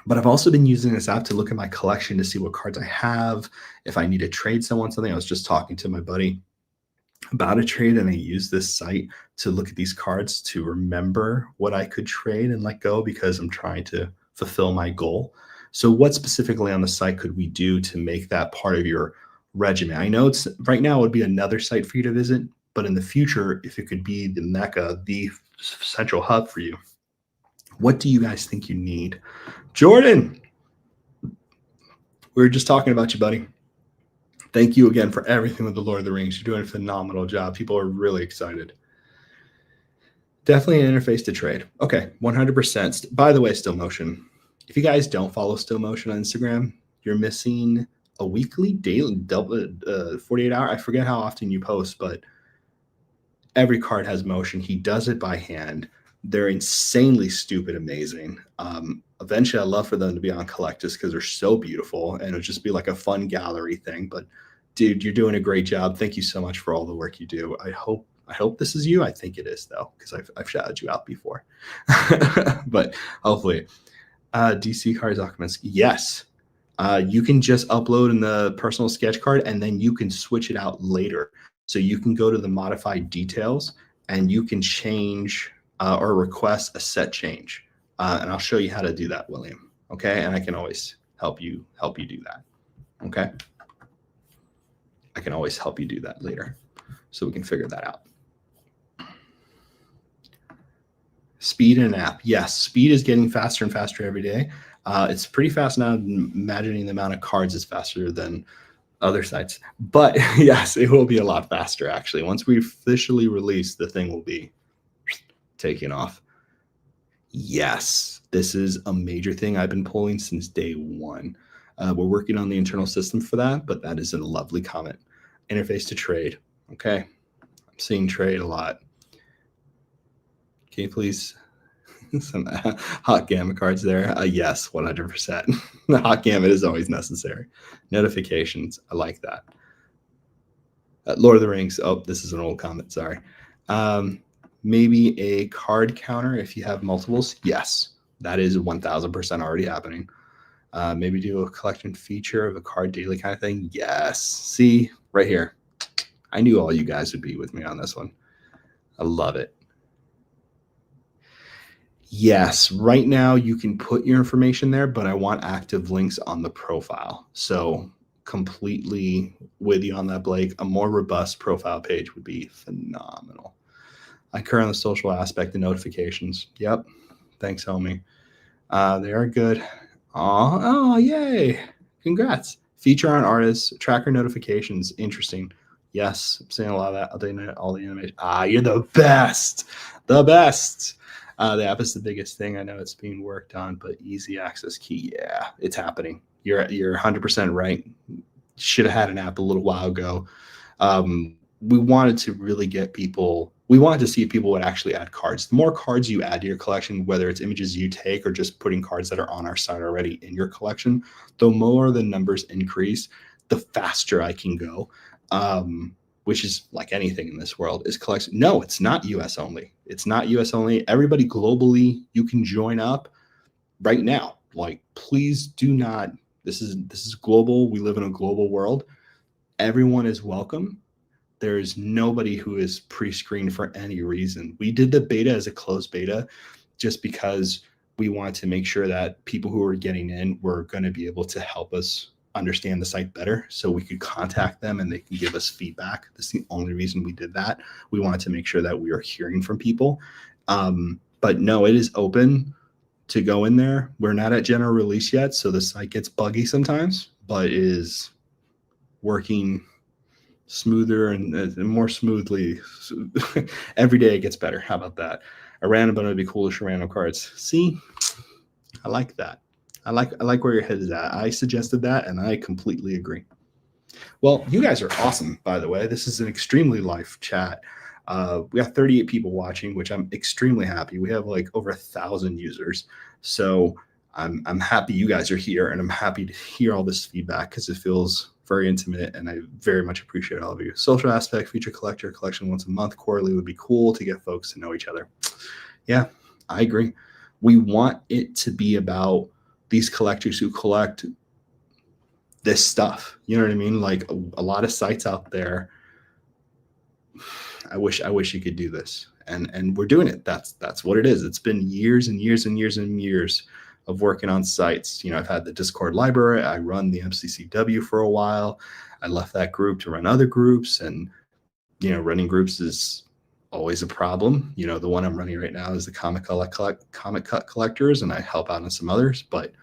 [SPEAKER 1] But I've also been using this app to look at my collection to see what cards I have. If I need to trade someone something, I was just talking to my buddy about a trade, and I use this site to look at these cards to remember what I could trade and let go, because I'm trying to fulfill my goal. So what specifically on the site could we do to make that part of your regimen? I know it's right now it would be another site for you to visit, but in the future, if it could be the Mecca, the central hub for you, what do you guys think you need? Jordan, we were just talking about you, buddy. Thank you again for everything with the Lord of the Rings. You're doing a phenomenal job. People are really excited. Definitely an interface to trade. Okay, 100%. By the way, Still Motion, if you guys don't follow Still Motion on Instagram, you're missing a weekly, daily, 48-hour. I forget how often you post, but every card has motion. He does it by hand. They're insanely stupid amazing. Eventually, I'd love for them to be on Collectus, because they're so beautiful, and it'll just be like a fun gallery thing. But dude, you're doing a great job. Thank you so much for all the work you do. I hope this is you. I think it is, though, because I've shouted you out before. But hopefully, DC cards, Akhimansky. Yes, you can just upload in the personal sketch card, and then you can switch it out later. So you can go to the modified details, and you can change or request a set change. And I'll show you how to do that, William. Okay, and I can always help you do that. Okay, I can always help you do that later, so we can figure that out. Speed in an app. Yes, speed is getting faster and faster every day. It's pretty fast now. Imagining the amount of cards is faster than other sites. But yes, it will be a lot faster, actually. Once we officially release, the thing will be taking off. Yes, this is a major thing I've been pulling since day one. We're working on the internal system for that, but that is a lovely comment. Interface to trade. Okay. I'm seeing trade a lot. Can you please some hot gamma cards there? Yes, 100%. The hot gamma is always necessary. Notifications. I like that. Lord of the Rings. Oh, this is an old comment. Sorry. Maybe a card counter if you have multiples. Yes, that is 1000% already happening. Maybe do a collection feature of a card daily kind of thing. Yes. See, right here. I knew all you guys would be with me on this one. I love it. Yes, right now you can put your information there, but I want active links on the profile. So completely with you on that, Blake. A more robust profile page would be phenomenal. I care on the social aspect and notifications. Yep. Thanks, homie. They are good. Oh, yay. Congrats. Feature on artists, tracker notifications. Interesting. Yes, I'm seeing a lot of that. All the animation. You're the best. The best. The app is the biggest thing. I know it's being worked on, but easy access key. Yeah, it's happening. You're 100% right. Should have had an app a little while ago. We wanted to really get people. We wanted to see if people would actually add cards. The more cards you add to your collection, whether it's images you take or just putting cards that are on our site already in your collection, the more the numbers increase, the faster I can go. Which is like anything in this world is collection. No, it's not US only. It's not US only. Everybody globally, you can join up right now. Like, please do not. This is global. We live in a global world. Everyone is welcome. There's nobody who is pre-screened for any reason. We did the beta as a closed beta just because we wanted to make sure that people who were getting in were going to be able to help us understand the site better so we could contact them and they can give us feedback. That's the only reason we did that. We wanted to make sure that we are hearing from people. But no, it is open to go in there. We're not at general release yet, so the site gets buggy sometimes, but it is working smoother and more smoothly. Every day it gets better. How about that? A random, but it'd be cool to show random cards. See, I like that. I like where your head is at. I suggested that, and I completely agree. Well, you guys are awesome, by the way. This is an extremely live chat. We got 38 people watching, which I'm extremely happy. We have like over 1,000 users. So I'm happy you guys are here, and I'm happy to hear all this feedback because it feels very intimate, and I very much appreciate all of you. Social aspect, feature collector, collection once a month, quarterly would be cool to get folks to know each other. Yeah, I agree. We want it to be about these collectors who collect this stuff. You know what I mean? Like a lot of sites out there. I wish you could do this, and we're doing it. That's what it is. It's been years and years and years and years of working on sites. You know, I've had the Discord library. I run the MCCW for a while. I left that group to run other groups, and you know, running groups is always a problem. You know, the one I'm running right now is the Comic Cut Collectors, and I help out on some others, but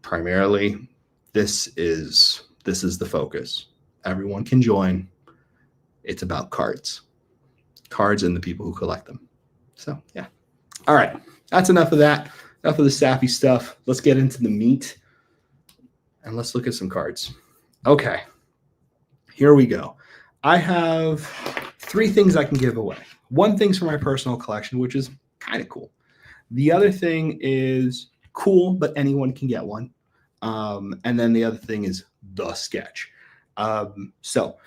[SPEAKER 1] primarily this is the focus. Everyone can join. It's about cards and the people who collect them. So yeah. All right. That's enough of that. Enough of the sappy stuff. Let's get into the meat and let's look at some cards. Okay. Here we go. I have 3 things I can give away. One thing's for my personal collection, which is kind of cool. The other thing is cool, but anyone can get one. And then the other thing is the sketch. So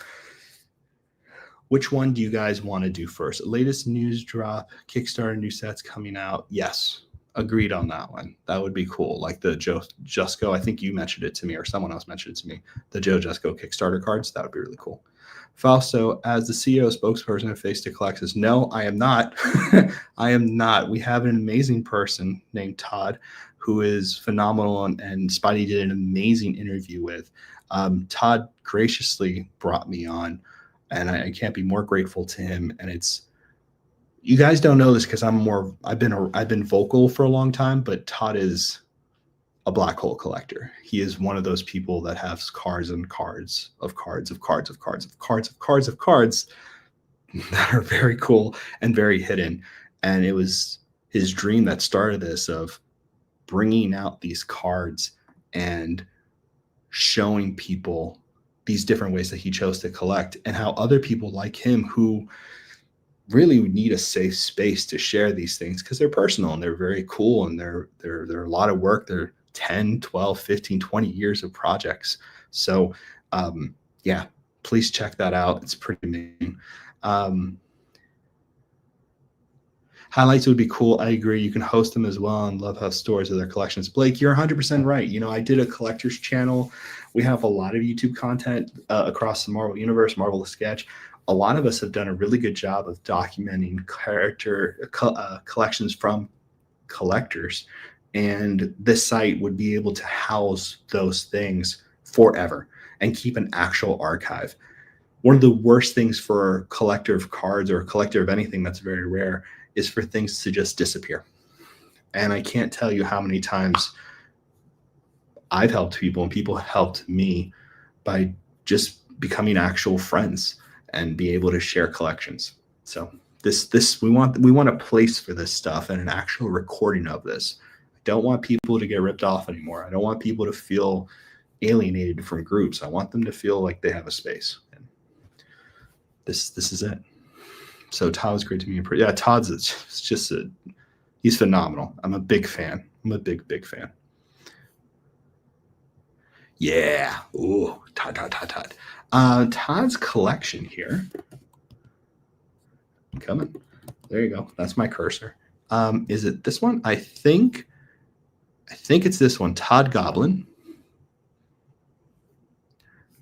[SPEAKER 1] which one do you guys want to do first? Latest news drop, Kickstarter new sets coming out. Yes, agreed on that one. That would be cool. Like the Joe Jusko, I think you mentioned it to me or someone else mentioned it to me. The Joe Jusko Kickstarter cards, that would be really cool. Fausto, as the CEO spokesperson of Face to Collectus, no, I am not. I am not. We have an amazing person named Todd who is phenomenal, and Spidey did an amazing interview with. Todd graciously brought me on, and I can't be more grateful to him. And it's, you guys don't know this because I've been vocal for a long time, but Todd is a black hole collector. He is one of those people that has cards and cards of cards of cards of cards of cards of cards of cards that are very cool and very hidden. And it was his dream that started this, of bringing out these cards and showing people these different ways that he chose to collect, and how other people like him who really need a safe space to share these things, because they're personal and they're very cool, and they're a lot of work. They're 10, 12, 15, 20 years of projects. So yeah, please check that out. It's pretty amazing. Highlights would be cool. I agree. You can host them as well, and love how stories of their collections. Blake, you're 100% right. You know, I did a collector's channel. We have a lot of YouTube content across the Marvel universe, Marvel the Sketch. A lot of us have done a really good job of documenting collections from collectors, and this site would be able to house those things forever and keep an actual archive. One of the worst things for a collector of cards or a collector of anything that's very rare is for things to just disappear. And I can't tell you how many times I've helped people and people helped me by just becoming actual friends and be able to share collections. So this we want a place for this stuff and an actual recording of this. I don't want people to get ripped off anymore. I don't want people to feel alienated from groups. I want them to feel like they have a space. And this is it. So Todd was great to meet. Yeah, Todd's it's just he's phenomenal. I'm a big fan. I'm a big fan. Yeah. Ooh, Todd. Todd's collection here. Coming. There you go. That's my cursor. Is it this one? I think it's this one. Todd Goblin.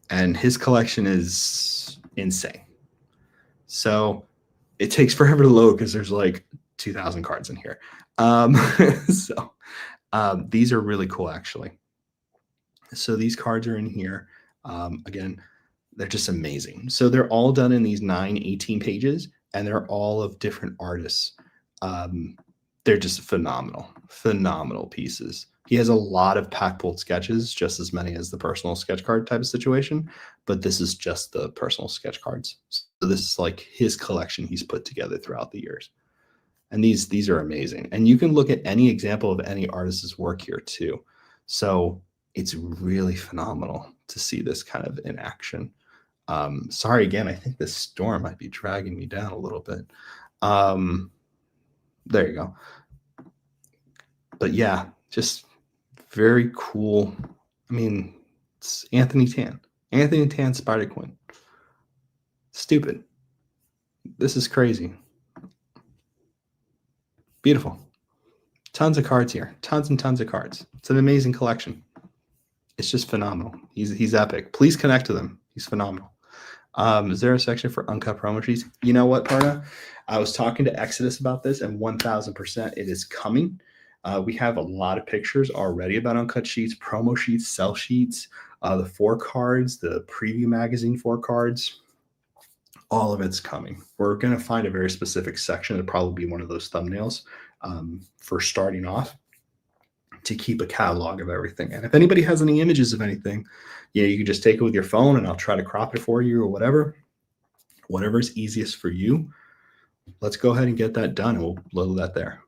[SPEAKER 1] And his collection is insane. So it takes forever to load because there's like 2,000 cards in here. So these are really cool, actually. So these cards are in here. Again, they're just amazing. So they're all done in these 18 pages, and they're all of different artists. They're just phenomenal pieces. He has a lot of pack-pulled sketches, just as many as the personal sketch card type of situation, but this is just the personal sketch cards. So this is like his collection he's put together throughout the years. And these are amazing. And you can look at any example of any artist's work here too. So it's really phenomenal to see this kind of in action. Sorry again, I think this storm might be dragging me down a little bit. There you go. But yeah, just very cool. I mean, it's Anthony Tan, Spider-Queen. Stupid. This is crazy. Beautiful. Tons of cards here. Tons and tons of cards. It's an amazing collection. It's just phenomenal. He's epic. Please connect to them. He's phenomenal. Is there a section for uncut promo sheets? You know what, Parna? I was talking to Exodus about this, and 1,000% it is coming. We have a lot of pictures already about uncut sheets, promo sheets, sell sheets, the 4 cards, the preview magazine 4 cards. All of it's coming. We're going to find a very specific section. It'll probably be one of those thumbnails for starting off to keep a catalog of everything. And if anybody has any images of anything, you can just take it with your phone and I'll try to crop it for you or whatever. Whatever's easiest for you. Let's go ahead and get that done and we'll load that there.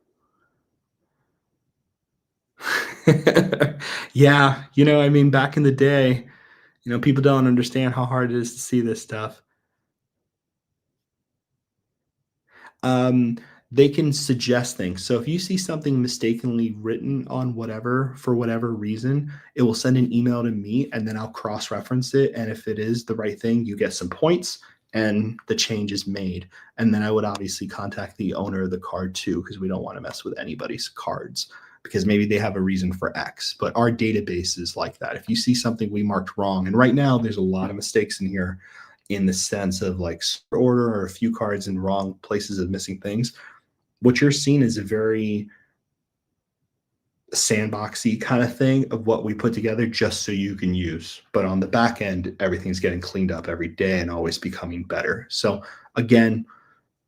[SPEAKER 1] Yeah, I mean, back in the day, people don't understand how hard it is to see this stuff. They can suggest things. So if you see something mistakenly written on whatever, for whatever reason, it will send an email to me and then I'll cross-reference it. And if it is the right thing, you get some points and the change is made. And then I would obviously contact the owner of the card too, because we don't want to mess with anybody's cards because maybe they have a reason for X. But our database is like that. If you see something we marked wrong, and right now there's a lot of mistakes in here in the sense of like order or a few cards in wrong places of missing things. What you're seeing is a very sandboxy kind of thing of what we put together just so you can use. But on the back end, everything's getting cleaned up every day and always becoming better. So again,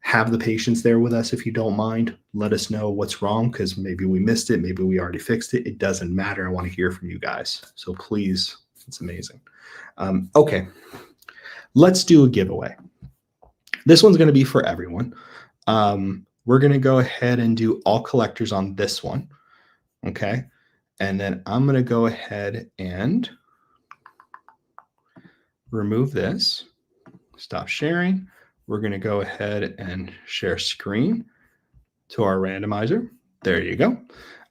[SPEAKER 1] have the patience there with us if you don't mind. Let us know what's wrong because maybe we missed it. Maybe we already fixed it. It doesn't matter. I want to hear from you guys. So please, it's amazing. Okay, let's do a giveaway. This one's going to be for everyone. We're going to go ahead and do all collectors on this one. Okay. And then I'm going to go ahead and remove this, stop sharing. We're going to go ahead and share screen to our randomizer. There you go.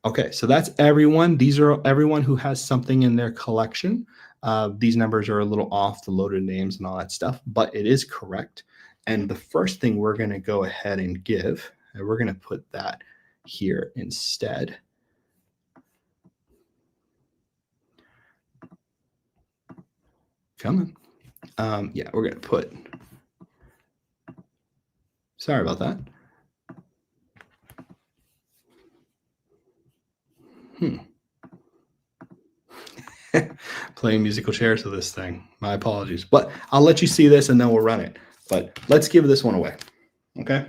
[SPEAKER 1] Okay, so that's everyone. These are everyone who has something in their collection. These numbers are a little off, the loaded names and all that stuff, but it is correct. And the first thing we're going to go ahead and give, and we're going to put that here instead. Come on. Yeah, we're going to put, sorry about that. Playing musical chairs with this thing. My apologies. But I'll let you see this and then we'll run it. But let's give this one away. Okay?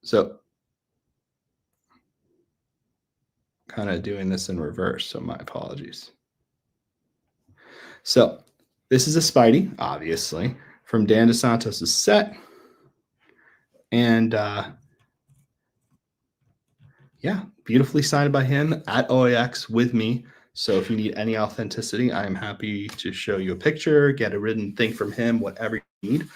[SPEAKER 1] So kind of doing this in reverse, so my apologies. So this is a Spidey, obviously, from Dan DeSantos' set. And yeah, beautifully signed by him at OAX with me. So if you need any authenticity, I am happy to show you a picture, get a written thing from him, whatever you need.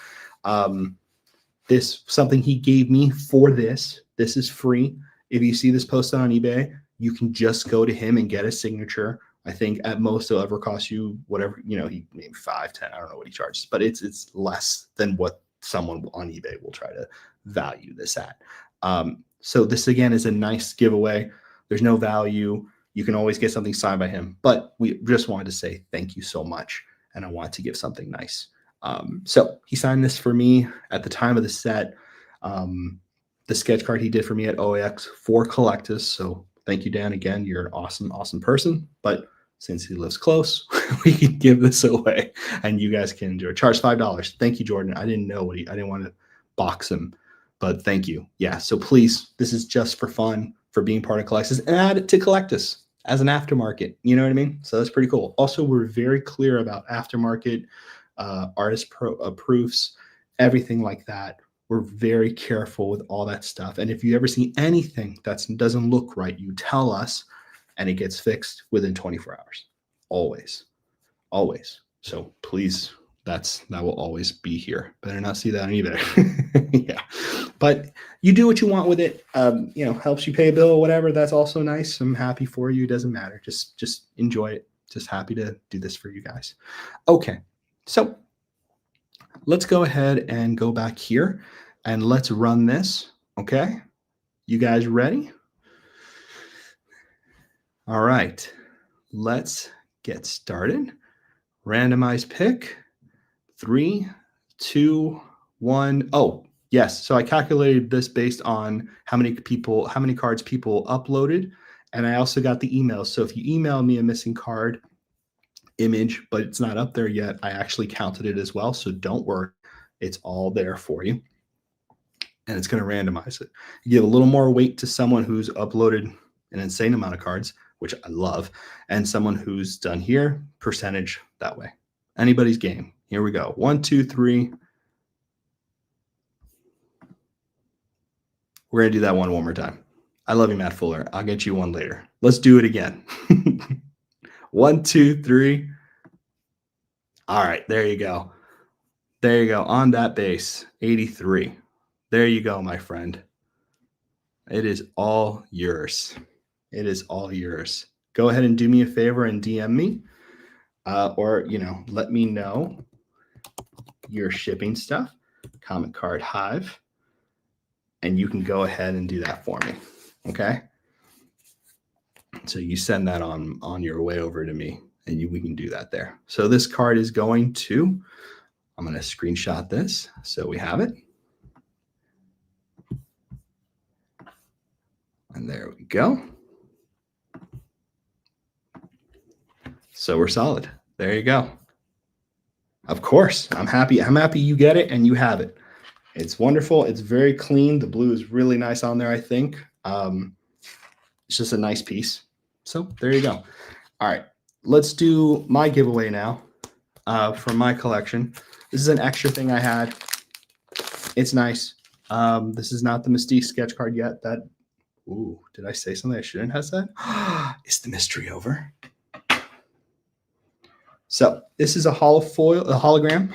[SPEAKER 1] This something he gave me for this. This is free. If you see this posted on eBay, you can just go to him and get a signature. I think at most it'll ever cost you whatever, you know, he maybe 5, 10, I don't know what he charges, but it's less than what someone on eBay will try to value this at. So this again is a nice giveaway. There's no value. You can always get something signed by him, but we just wanted to say thank you so much. And I want to give something nice. So he signed this for me at the time of the set. The sketch card he did for me at OAX for Collectus. So thank you, Dan. Again, you're an awesome, awesome person. But since he lives close, we can give this away and you guys can enjoy. Charge $5. Thank you, Jordan. I didn't know I didn't want to box him, but thank you. Yeah. So please, this is just for fun, for being part of Collectus, and add it to Collectus as an aftermarket. You know what I mean? So that's pretty cool. Also, we're very clear about aftermarket, artist proofs, everything like that. We're very careful with all that stuff. And if you ever see anything that doesn't look right, you tell us and it gets fixed within 24 hours. Always. Always. So please, that will always be here. Better not see that on eBay. Yeah. But you do what you want with it. You know, helps you pay a bill or whatever. That's also nice. I'm happy for you. It doesn't matter. Just enjoy it. Just happy to do this for you guys. Okay. So let's go ahead and go back here and let's run this. Okay. You guys ready? All right. Let's get started. Randomize pick. 3, 2, 1. Oh, yes. So I calculated this based on how many cards people uploaded. And I also got the email. So if you email me a missing card image, but it's not up there yet, I actually counted it as well. So don't worry. It's all there for you. And it's going to randomize it. You give a little more weight to someone who's uploaded an insane amount of cards, which I love, and someone who's done here, percentage that way. Anybody's game. Here we go. 1, 2, 3. We're going to do that one more time. I love you, Matt Fuller. I'll get you one later. Let's do it again. 1, 2, 3. All right. There you go. There you go. On that base, 83. There you go, my friend. It is all yours. It is all yours. Go ahead and do me a favor and DM me, or, you know, let me know your shipping stuff, Comic Card Hive, and you can go ahead and do that for me. Okay. So you send that on your way over to me and we can do that there. So this card is going to, I'm going to screenshot this so we have it. And there we go. So we're solid. There you go. Of course, I'm happy. I'm happy you get it and you have it. It's wonderful. It's very clean. The blue is really nice on there, I think. It's just a nice piece. So there you go. All right, let's do my giveaway now from my collection. This is an extra thing I had. It's nice. This is not the Mystique sketch card yet. Ooh, did I say something I shouldn't have said? Is the mystery over? So this is a hologram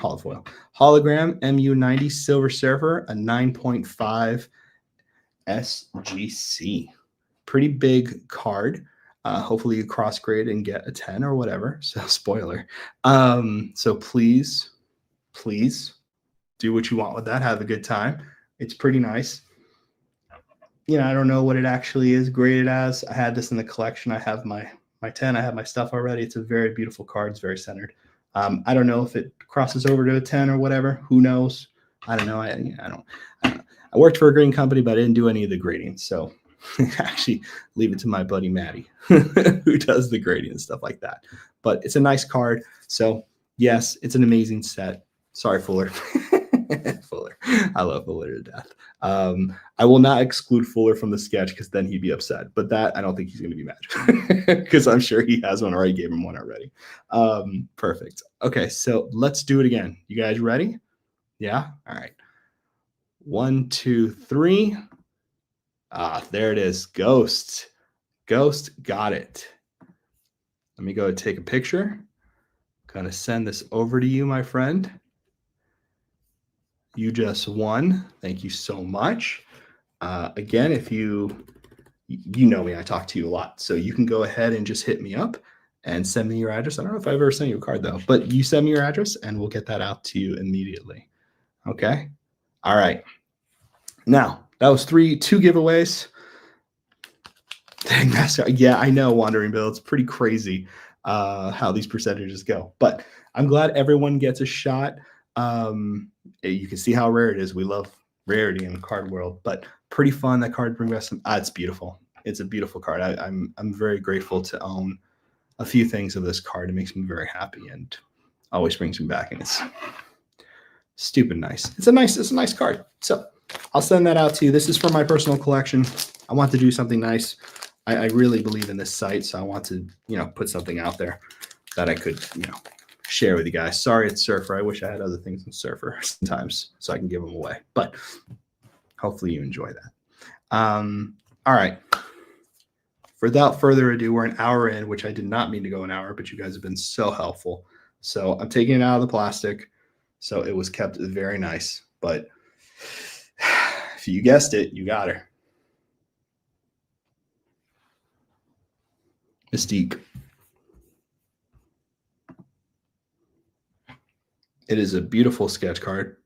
[SPEAKER 1] MU90 Silver Surfer, a 9.5 SGC. Pretty big card. Hopefully you cross grade and get a 10 or whatever. So spoiler. So please do what you want with that. Have a good time. It's pretty nice. You know, I don't know what it actually is graded as. I had this in the collection. I have my 10. I have my stuff already. It's a very beautiful card. It's very centered. I don't know if it crosses over to a 10 or whatever. Who knows? I don't know. I worked for a grading company, but I didn't do any of the grading. So actually leave it to my buddy Maddie who does the grading and stuff like that. But it's a nice card. So yes, it's an amazing set. Sorry, Fuller. Fuller. I love Fuller to death. I will not exclude Fuller from the sketch because then he'd be upset. But that, I don't think he's going to be mad because I'm sure he has one or I gave him one already. Perfect. Okay, so let's do it again. You guys ready? Yeah? All right. 1, 2, 3. There it is. Ghost. Got it. Let me go take a picture. Going to send this over to you, my friend. You just won. Thank you so much. Again, if you know me, I talk to you a lot. So you can go ahead and just hit me up and send me your address. I don't know if I've ever sent you a card though, but you send me your address and we'll get that out to you immediately. Okay. All right. Now that was 2 giveaways. Dang, Master. Yeah, I know, Wandering Bill. It's pretty crazy how these percentages go, but I'm glad everyone gets a shot. You can see how rare it is. We love rarity in the card world, but pretty fun. That card brings us some. It's beautiful. It's a beautiful card. I'm very grateful to own a few things of this card. It makes me very happy and always brings me back. And it's stupid nice. It's a nice card. So I'll send that out to you. This is for my personal collection. I want to do something nice. I really believe in this site, so I want to, put something out there that I could, share with you guys. Sorry, it's Surfer. I wish I had other things in Surfer sometimes so I can give them away, but hopefully you enjoy that. All right. Without further ado, we're an hour in, which I did not mean to go an hour, but you guys have been so helpful. So I'm taking it out of the plastic. So it was kept very nice, but if you guessed it, you got her. Mystique. It is a beautiful sketch card.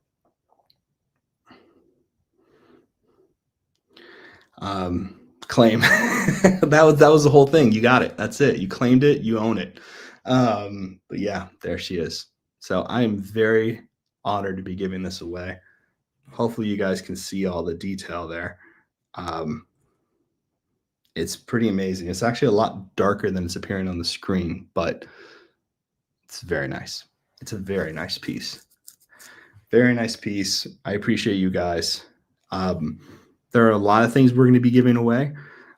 [SPEAKER 1] Claim. that was the whole thing. You got it. That's it. You claimed it. You own it. But yeah, there she is. So I am very honored to be giving this away. Hopefully you guys can see all the detail there. It's pretty amazing. It's actually a lot darker than it's appearing on the screen, but it's very nice. It's a very nice piece. Very nice piece. I appreciate you guys. There are a lot of things we're going to be giving away.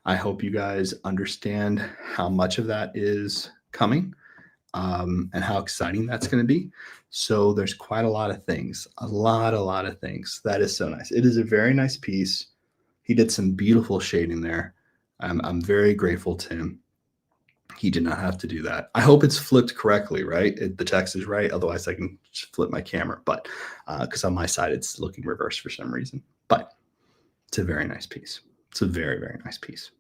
[SPEAKER 1] I hope you guys understand how much of that is coming and how exciting that's going to be. So there's quite a lot of things, a lot of things. That is so nice. It is a very nice piece. He did some beautiful shading there. I'm very grateful to him. He did not have to do that. I hope it's flipped correctly, right? The text is right. Otherwise, I can just flip my camera. But because on my side, it's looking reversed for some reason. But it's a very nice piece. It's a very, very nice piece.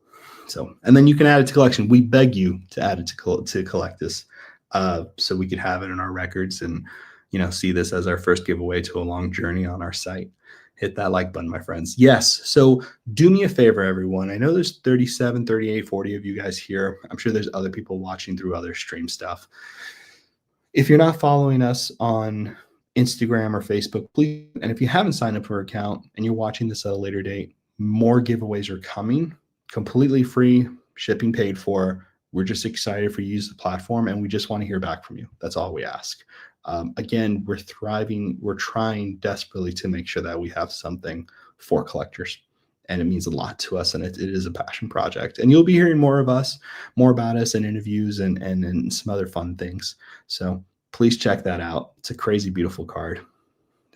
[SPEAKER 1] So, and then you can add it to collection. We beg you to add it to Collectus so we could have it in our records and, see this as our first giveaway to a long journey on our site. Hit that like button, my friends. Yes. So do me a favor, everyone. I know there's 37, 38, 40 of you guys here. I'm sure there's other people watching through other stream stuff. If you're not following us on Instagram or Facebook, please. And if you haven't signed up for an account and you're watching this at a later date, more giveaways are coming, completely free, shipping paid for. We're just excited for you to use the platform and we just want to hear back from you. That's all we ask. Again, we're thriving. We're trying desperately to make sure that we have something for collectors, and it means a lot to us. And it is a passion project. And you'll be hearing more about us in interviews and some other fun things. So please check that out. It's a crazy, beautiful card.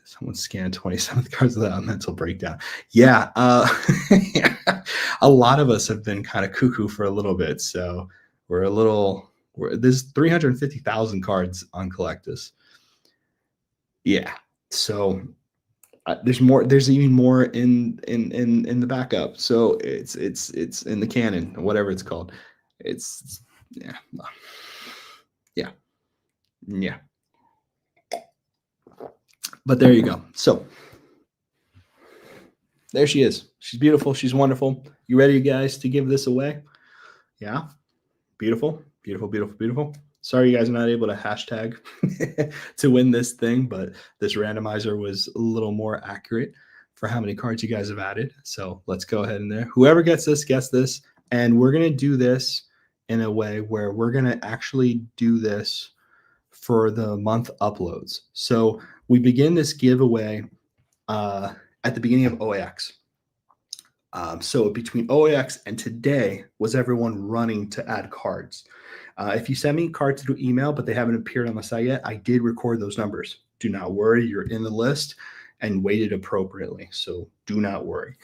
[SPEAKER 1] Someone scanned 27th cards without a mental breakdown. Yeah, a lot of us have been kind of cuckoo for a little bit, so we're a little There's 350,000 cards on Collectus. Yeah. So there's more. There's even more in the backup. So it's in the canon, whatever it's called. It's yeah, yeah, yeah. But there you go. So there she is. She's beautiful. She's wonderful. You ready, guys, to give this away? Yeah. Beautiful, beautiful, beautiful, beautiful. Sorry you guys are not able to hashtag to win this thing, but this randomizer was a little more accurate for how many cards you guys have added. So let's go ahead and there. Whoever gets this. And we're going to do this in a way where we're going to actually do this for the month uploads. So we begin this giveaway at the beginning of OAX. So between OAX and today was everyone running to add cards. If you send me cards through email, but they haven't appeared on the site yet, I did record those numbers. Do not worry, you're in the list and weighted appropriately. So do not worry.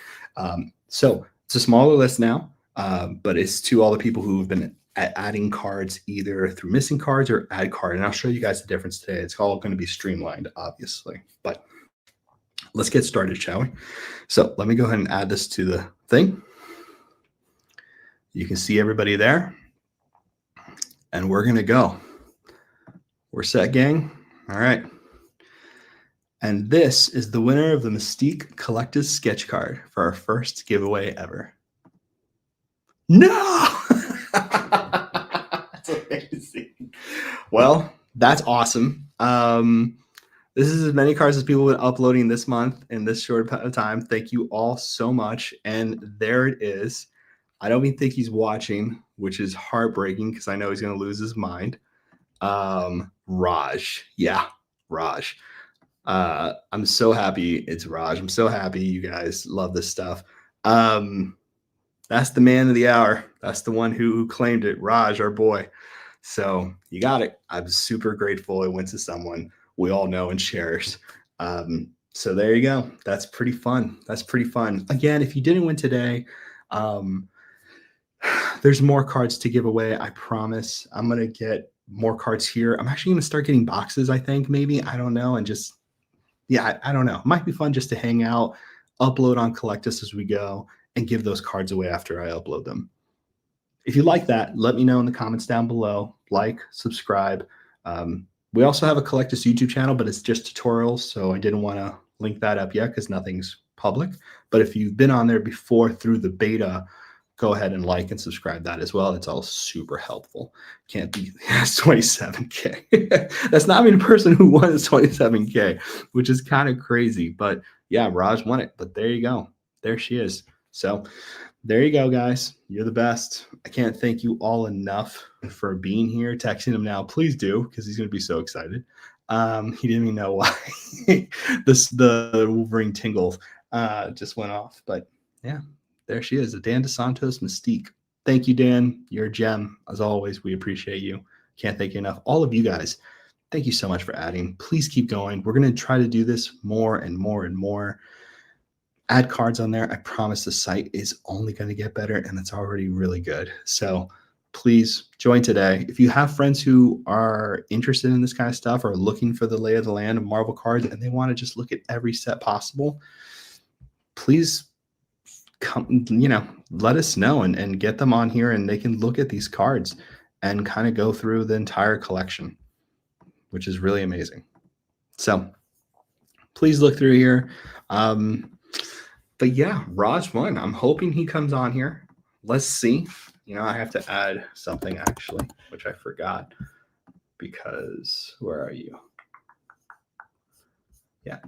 [SPEAKER 1] So it's a smaller list now, but it's to all the people who have been adding cards either through missing cards or add card. And I'll show you guys the difference today. It's all going to be streamlined, obviously, but let's get started, shall we? So let me go ahead and add this to the thing. You can see everybody there. And we're going to go. We're set, gang. All right. And this is the winner of the Mystique Collectus sketch card for our first giveaway ever. No! That's amazing. Well, that's awesome. This is as many cards as people have been uploading this month in this short of time. Thank you all so much. And there it is. I don't even think he's watching, which is heartbreaking because I know he's going to lose his mind. Raj. Yeah, Raj. I'm so happy it's Raj. I'm so happy you guys love this stuff. That's the man of the hour. That's the one who claimed it, Raj, our boy. So you got it. I'm super grateful it went to someone we all know and shares. So there you go. That's pretty fun. That's pretty fun. Again, if you didn't win today, there's more cards to give away. I promise. I'm going to get more cards here. I'm actually going to start getting boxes, I think, maybe. I don't know. And just, yeah, I don't know. It might be fun just to hang out, upload on Collectus as we go, and give those cards away after I upload them. If you like that, let me know in the comments down below. Like, subscribe. We also have a Collectus YouTube channel, but it's just tutorials, so I didn't want to link that up yet because nothing's public. But if you've been on there before through the beta, go ahead and like and subscribe that as well. It's all super helpful. Can't be 27K. That's not even a person who won 27K, which is kind of crazy. But yeah, Raj won it. But there you go. There she is. So there you go, guys. You're the best. I can't thank you all enough for being here. Texting him now, please do, because he's going to be so excited. He didn't even know why the Wolverine tingle just went off. But yeah, there she is, a Dan Santos Mystique. Thank you, Dan. You're a gem. As always, we appreciate you. Can't thank you enough. All of you guys, thank you so much for adding. Please keep going. We're going to try to do this more and more and more. Add cards on there. I promise the site is only going to get better, and it's already really good. So please join today. If you have friends who are interested in this kind of stuff or looking for the lay of the land of Marvel cards and they want to just look at every set possible, please come, let us know and get them on here, and they can look at these cards and kind of go through the entire collection, which is really amazing. So please look through here. But yeah, Raj won. I'm hoping he comes on here. Let's see. I have to add something actually, which I forgot because where are you? Yeah.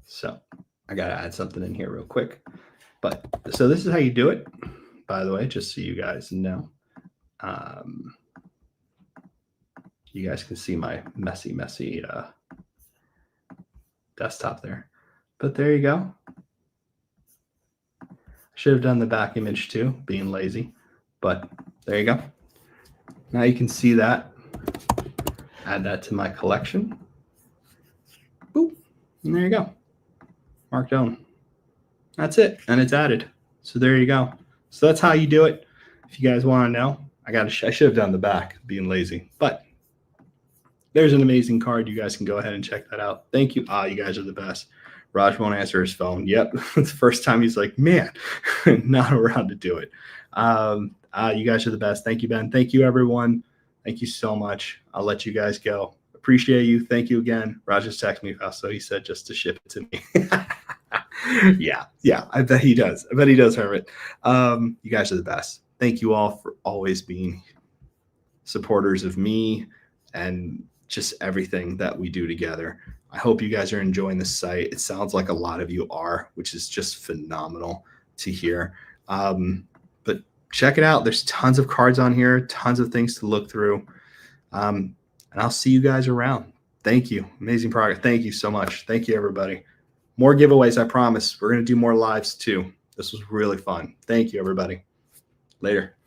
[SPEAKER 1] So I got to add something in here real quick. But so this is how you do it, by the way, just so you guys know. You guys can see my messy desktop there. But there you go. Should have done the back image too, being lazy, but there you go. Now you can see that. Add that to my collection. Boop, and there you go. Marked on. That's it, and it's added. So there you go. So that's how you do it. If you guys want to know, I should have done the back, being lazy, but there's an amazing card. You guys can go ahead and check that out. Thank you. You guys are the best. Raj won't answer his phone. Yep. The first time he's like, man, not around to do it. You guys are the best. Thank you, Ben. Thank you, everyone. Thank you so much. I'll let you guys go. Appreciate you. Thank you again. Raj just texted me, so he said just to ship it to me. Yeah. I bet he does. Herbert. You guys are the best. Thank you all for always being supporters of me and just everything that we do together. I hope you guys are enjoying the site. It sounds like a lot of you are, which is just phenomenal to hear. But check it out. There's tons of cards on here, tons of things to look through. And I'll see you guys around. Thank you. Amazing progress. Thank you so much. Thank you, everybody. More giveaways, I promise. We're going to do more lives too. This was really fun. Thank you, everybody. Later.